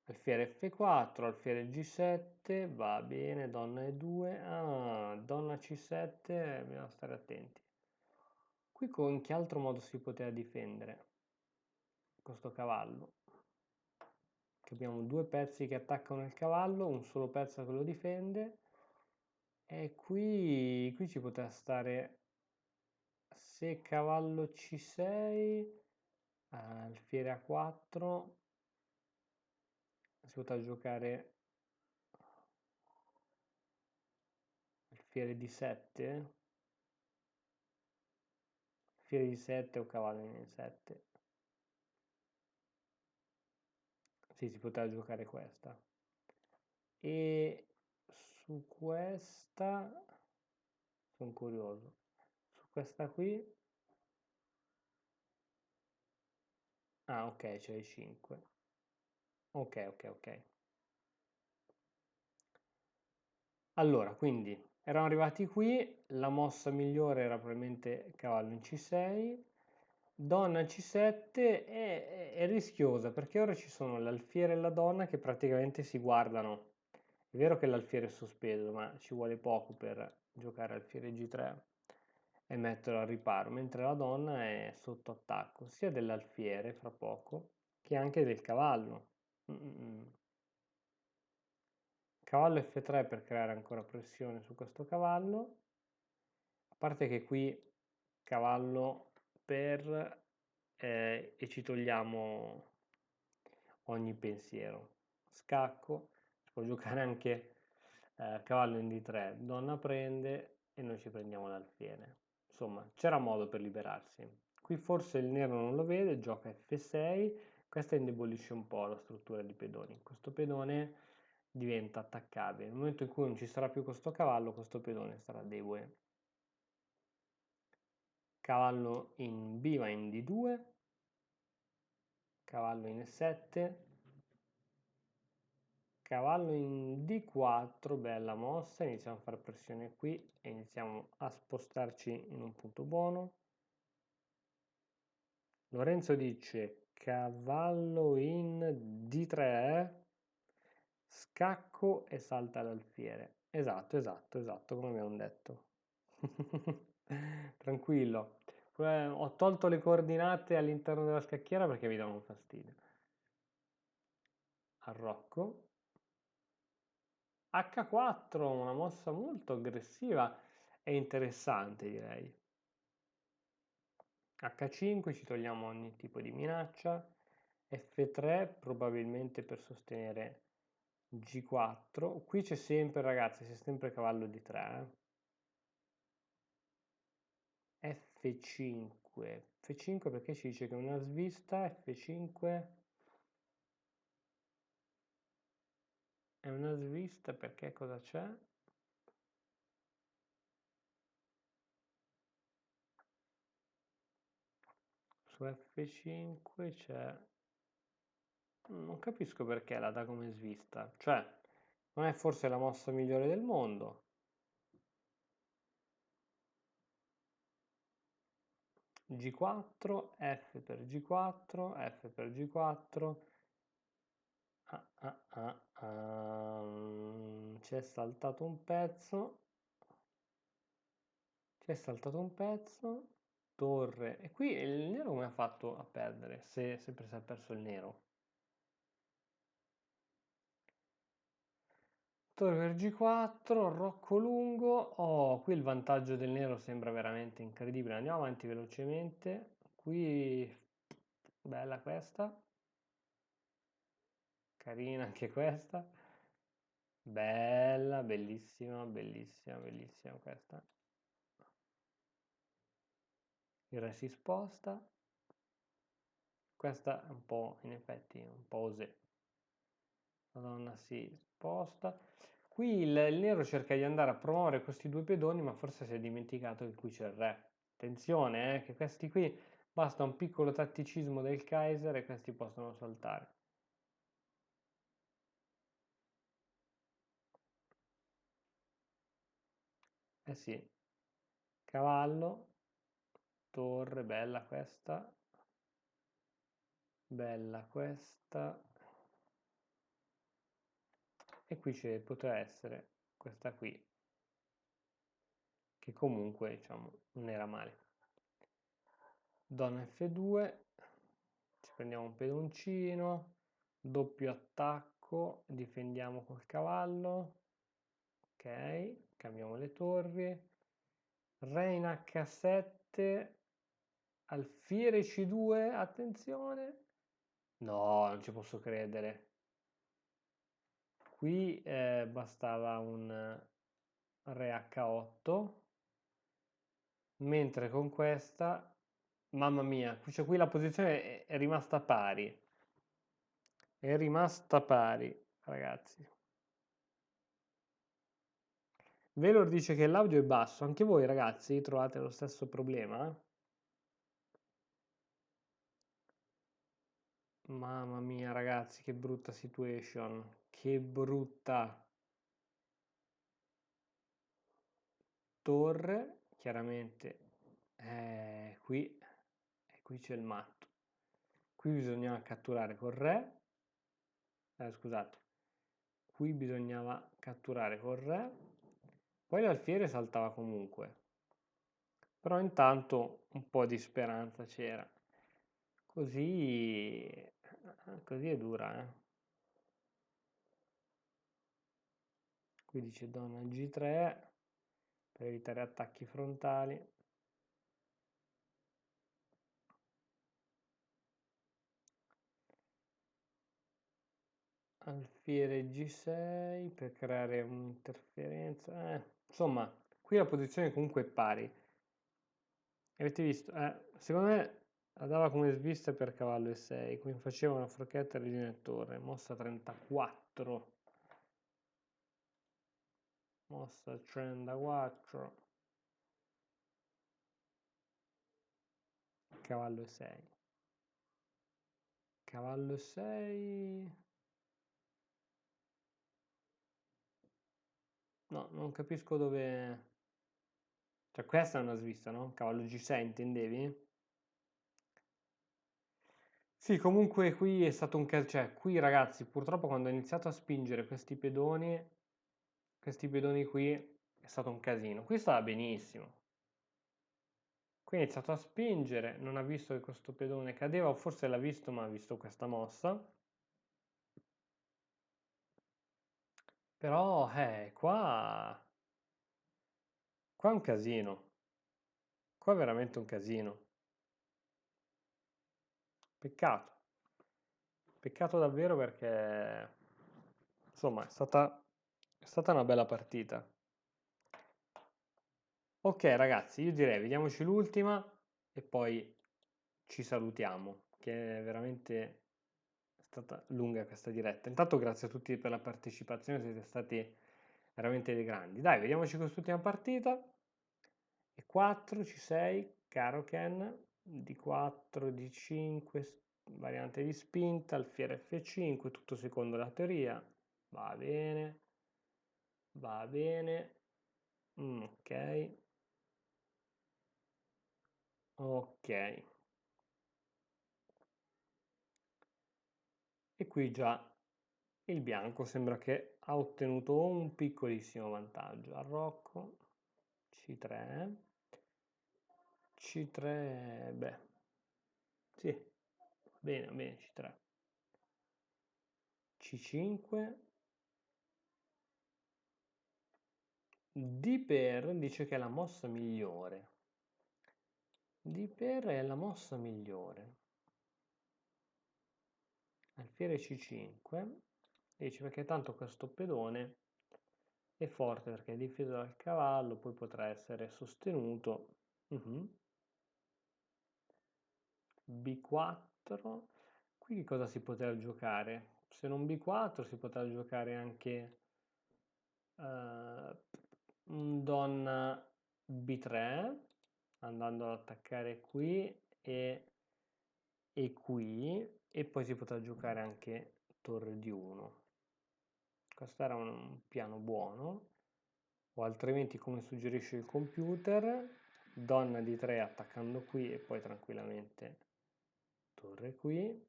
Alfiere F4, alfiere G7, va bene, donna E2, donna C7, bisogna stare attenti. Qui con che altro modo si poteva difendere questo cavallo? Che abbiamo due pezzi che attaccano il cavallo, un solo pezzo che lo difende, E qui ci poteva stare, se cavallo C6, alfiere A4, si poteva giocare alfiere D7, alfiere D7 o cavallo in E7. Sì, si poteva giocare questa. E su questa sono curioso. Su questa qui, ah ok, c'è i 5. Ok, ok, ok. Allora, quindi eravamo arrivati qui, la mossa migliore era probabilmente cavallo in C6, donna C7 è rischiosa perché ora ci sono l'alfiere e la donna che praticamente si guardano. È vero che l'alfiere è sospeso, ma ci vuole poco per giocare alfiere G3 e metterlo al riparo, mentre la donna è sotto attacco sia dell'alfiere fra poco che anche del cavallo. Cavallo F3 per creare ancora pressione su questo cavallo, a parte che qui cavallo per e ci togliamo ogni pensiero. Scacco, si può giocare anche cavallo in D3, donna prende e noi ci prendiamo l'alfiere. Insomma, c'era modo per liberarsi. Qui forse il nero non lo vede, gioca F6, questa indebolisce un po' la struttura di pedoni. Questo pedone diventa attaccabile. Nel momento in cui non ci sarà più questo cavallo, questo pedone sarà debole. Cavallo in B va in D2, cavallo in E7, cavallo in D4, bella mossa, iniziamo a fare pressione qui e iniziamo a spostarci in un punto buono. Lorenzo dice cavallo in D3, scacco e salta l'alfiere. Esatto, esatto, esatto, come abbiamo detto. Tranquillo. Ho tolto le coordinate all'interno della scacchiera perché mi davano fastidio. Arrocco. H4, una mossa molto aggressiva e interessante, direi. H5, ci togliamo ogni tipo di minaccia. F3, probabilmente per sostenere G4. Qui c'è sempre, ragazzi, c'è sempre cavallo di 3. F5. F5 perché ci dice che è una svista. F5 è una svista perché cosa c'è? Su F5 c'è... Non capisco perché la dà come svista. Cioè, non è forse la mossa migliore del mondo. G4, F per G4, F per G4. C'è saltato un pezzo. C'è saltato un pezzo. Torre. E qui il nero come ha fatto a perdere? Se sempre si è perso il nero. Torre per G4, Rocco lungo. Oh, qui il vantaggio del nero sembra veramente incredibile. Andiamo avanti velocemente. Qui, bella questa. Carina anche questa. Bella, bellissima, bellissima, bellissima questa. Il re si sposta. Questa è un po', in effetti, un po' osè. La donna si sposta. Qui il nero cerca di andare a promuovere questi due pedoni, ma forse si è dimenticato che qui c'è il re. Attenzione, che questi qui basta un piccolo tatticismo del Kaiser e questi possono saltare. Eh sì, cavallo, torre, bella questa, bella questa. E qui poteva essere questa qui, che comunque, diciamo, non era male. Donna F2, ci prendiamo un pedoncino, doppio attacco, difendiamo col cavallo, ok. cambiamo le torri, re in H7, alfiere C2, attenzione, no, non ci posso credere, qui bastava un re H8, mentre con questa, mamma mia, cioè qui la posizione è rimasta pari, ragazzi. Velor dice che l'audio è basso, anche voi ragazzi trovate lo stesso problema? Mamma mia ragazzi, che brutta situation, che brutta. Torre, chiaramente, qui c'è il matto. Qui bisognava catturare col re, scusate, qui bisognava catturare col re, poi l'alfiere saltava comunque, però intanto un po' di speranza c'era. Così è dura, eh. Qui dice donna G3 per evitare attacchi frontali. Alfiere G6 per creare un'interferenza. Insomma, qui la posizione comunque è pari. Avete visto? Secondo me la dava come svista per cavallo E6, quindi faceva una forchetta regina e torre, mossa 34. Mossa 34. Cavallo E6. Cavallo E6. No, non capisco dove... Cioè questa è una svista, no? Cavallo G6 intendevi? Sì, comunque qui è stato un caso, cioè qui ragazzi, purtroppo quando ho iniziato a spingere questi pedoni qui, è stato un casino. Qui stava benissimo. Qui ho iniziato a spingere, non ha visto che questo pedone cadeva, o forse l'ha visto ma ha visto questa mossa. Però, qua è un casino. Qua è veramente un casino. Peccato. Peccato davvero perché, insomma, è stata una bella partita. Ok ragazzi, io direi vediamoci l'ultima e poi ci salutiamo, che è veramente stata lunga questa diretta. Intanto grazie a tutti per la partecipazione, siete stati veramente dei grandi. Dai, vediamoci quest'ultima partita. E4, C6, caro Ken, D4, D5, variante di spinta, alfiere F5, tutto secondo la teoria. Va bene, va bene. Ok. Ok. E qui già il bianco sembra che ha ottenuto un piccolissimo vantaggio. Arrocco, C3, C3, beh, sì, bene, bene, C3, C5, D per dice che è la mossa migliore. D per è la mossa migliore. Alfiere C5, dice perché tanto questo pedone è forte perché è difeso dal cavallo, poi potrà essere sostenuto. B4, qui che cosa si potrà giocare? Se non B4 si potrà giocare anche un donna B3, andando ad attaccare qui e qui, e poi si potrà giocare anche torre D1. Questo era un piano buono, o altrimenti come suggerisce il computer, donna D3 attaccando qui e poi tranquillamente torre qui.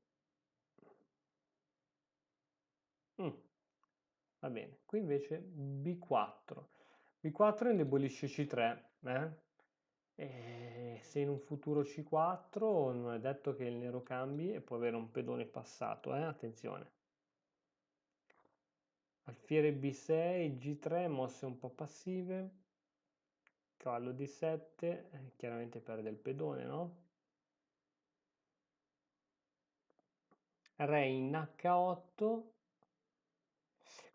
Va bene, qui invece B4. B4 indebolisce C3, E se in un futuro C4 non è detto che il nero cambi e può avere un pedone passato, attenzione. Alfiere B6, G3, mosse un po' passive, cavallo D7, chiaramente perde il pedone, no? Re in H8,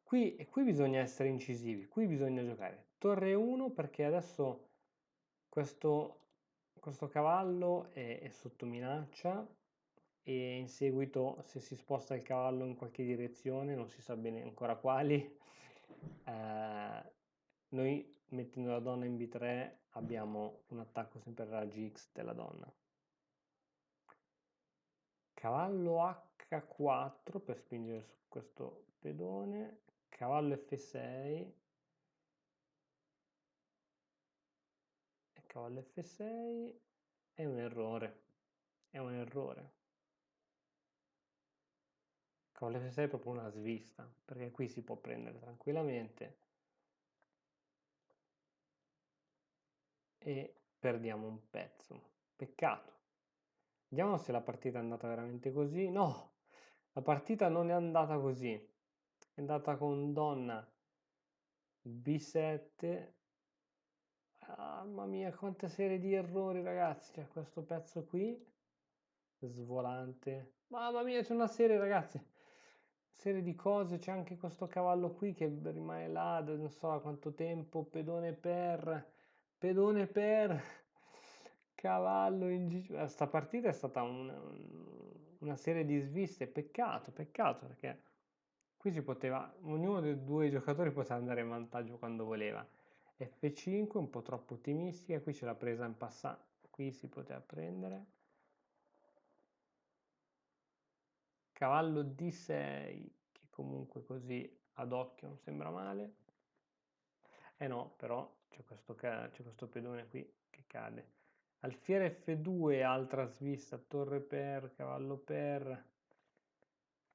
qui bisogna essere incisivi, qui bisogna giocare torre 1 perché adesso questo, questo cavallo è sotto minaccia e in seguito se si sposta il cavallo in qualche direzione, non si sa bene ancora quali, noi mettendo la donna in B3 abbiamo un attacco sempre raggi X della donna. Cavallo H4 per spingere su questo pedone, cavallo F6 e cavallo F6 è un errore, è un errore. Cavallo F6 è proprio una svista, perché qui si può prendere tranquillamente e perdiamo un pezzo. Peccato. Vediamo se la partita è andata veramente così. No, la partita non è andata così. È andata con donna B7. Ah, mamma mia, quanta serie di errori, ragazzi. C'è questo pezzo qui, svolante. Mamma mia, c'è una serie, ragazzi. Serie di cose. C'è anche questo cavallo qui che rimane là, non so da quanto tempo. Pedone per, cavallo in G. Sta partita è stata una serie di sviste. Peccato, peccato, perché qui si poteva, ognuno dei due giocatori poteva andare in vantaggio quando voleva. F5 un po' troppo ottimistica, qui ce l'ha presa in passato, qui si poteva prendere. Cavallo D6, che comunque così ad occhio non sembra male. Eh no, però c'è questo pedone qui che cade. Alfiere F2, altra svista, torre per, cavallo per.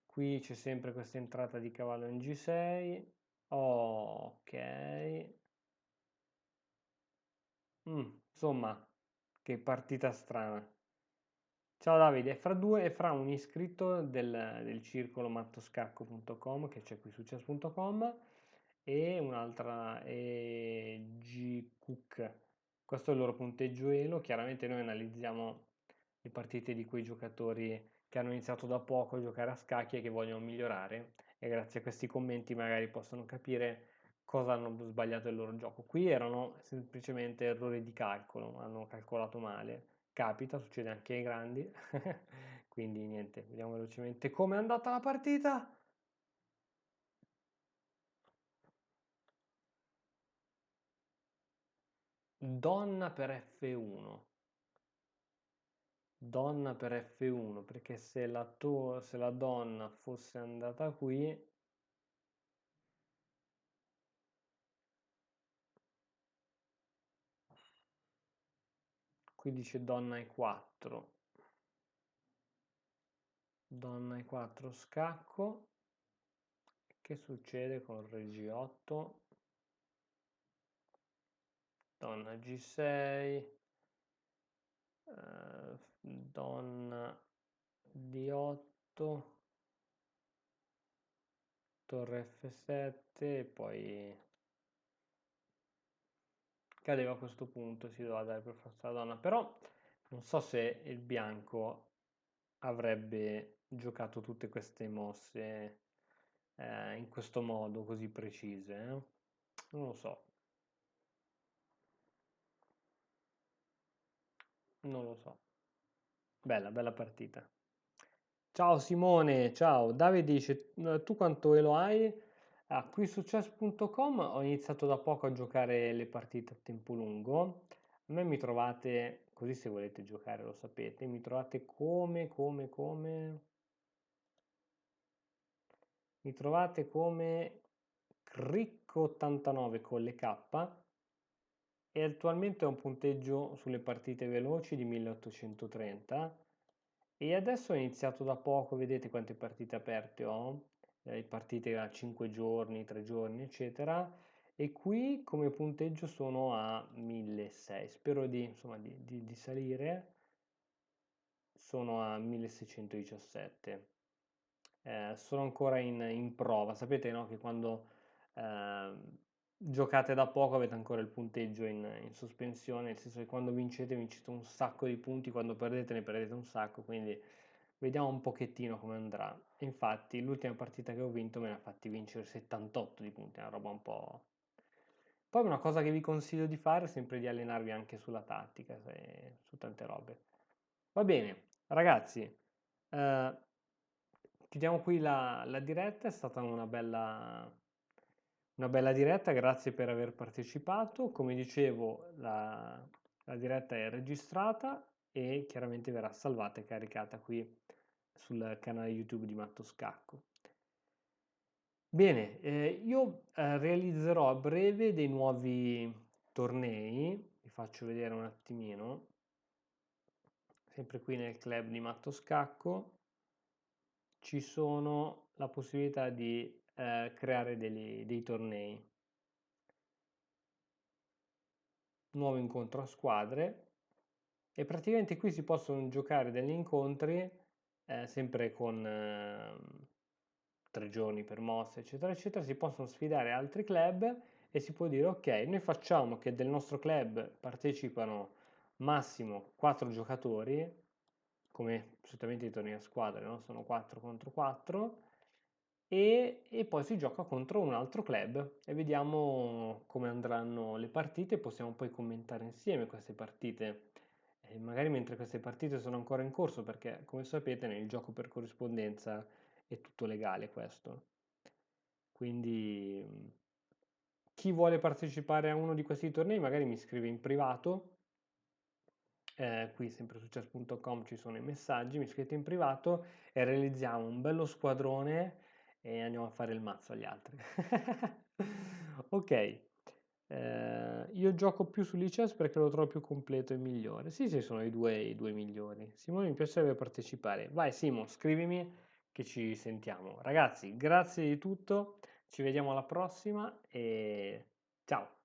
Qui c'è sempre questa entrata di cavallo in G6. Ok. Insomma, che partita strana. Ciao Davide, è fra un iscritto del circolo mattoscacco.com che c'è qui su chess.com e un'altra è Gcook. Questo è il loro punteggio Elo. Chiaramente noi analizziamo le partite di quei giocatori che hanno iniziato da poco a giocare a scacchi e che vogliono migliorare e grazie a questi commenti magari possono capire cosa hanno sbagliato il loro gioco. Qui erano semplicemente errori di calcolo, hanno calcolato male. Capita, succede anche ai grandi. Quindi niente, vediamo velocemente come è andata la partita. Donna per F1. Donna per F1, perché se la donna fosse andata qui, qui dice donna E4. Donna E4 scacco. Che succede con re G8? Donna G6. Donna D8. Torre F7 e poi cadeva a questo punto, si doveva dare per forza la donna, però non so se il bianco avrebbe giocato tutte queste mosse in questo modo così precise, non lo so, non lo so. Bella, bella partita. Ciao Simone, ciao. Davide dice, tu quanto elo hai? Ah, qui su chess.com ho iniziato da poco a giocare le partite a tempo lungo. A me mi trovate, così se volete giocare lo sapete, mi trovate mi trovate come Cricco89 con le K e attualmente ho un punteggio sulle partite veloci di 1830 e adesso ho iniziato da poco, vedete quante partite aperte ho, partite a 5 giorni, 3 giorni, eccetera, e qui come punteggio sono a 1600, spero di, insomma, di salire, sono a 1617. sono ancora in prova. Sapete, no, che quando ehm, giocate da poco avete ancora il punteggio in sospensione, nel senso che quando vincete un sacco di punti, quando perdete ne perdete un sacco, quindi vediamo un pochettino come andrà. Infatti l'ultima partita che ho vinto me ne ha fatti vincere 78 di punti, è una roba un po'. Poi una cosa che vi consiglio di fare è sempre di allenarvi anche sulla tattica, su tante robe. Va bene, ragazzi, eh, chiudiamo qui la diretta, è stata una bella diretta, grazie per aver partecipato. Come dicevo, la diretta è registrata e chiaramente verrà salvata e caricata qui sul canale YouTube di Matto Scacco. Bene, io realizzerò a breve dei nuovi tornei, vi faccio vedere un attimino, sempre qui nel club di Matto Scacco ci sono la possibilità di creare dei tornei. Nuovo incontro a squadre e praticamente qui si possono giocare degli incontri sempre con 3 giorni per mosse, eccetera, eccetera. Si possono sfidare altri club e si può dire ok, noi facciamo che del nostro club partecipano massimo 4 giocatori, come solitamente i tornei a squadre, no? Sono 4 contro 4 e poi si gioca contro un altro club e vediamo come andranno le partite. Possiamo poi commentare insieme queste partite, magari mentre queste partite sono ancora in corso, perché come sapete nel gioco per corrispondenza è tutto legale questo. Quindi chi vuole partecipare a uno di questi tornei magari mi scrive in privato. Qui sempre su chess.com ci sono i messaggi, mi scrivete in privato e realizziamo un bello squadrone e andiamo a fare il mazzo agli altri. Ok, io gioco più su Lichess perché lo trovo più completo e migliore. Sì, sì, sono i due migliori. Simone, mi piacerebbe partecipare. Vai Simo, scrivimi che ci sentiamo. Ragazzi, grazie di tutto, ci vediamo alla prossima e ciao!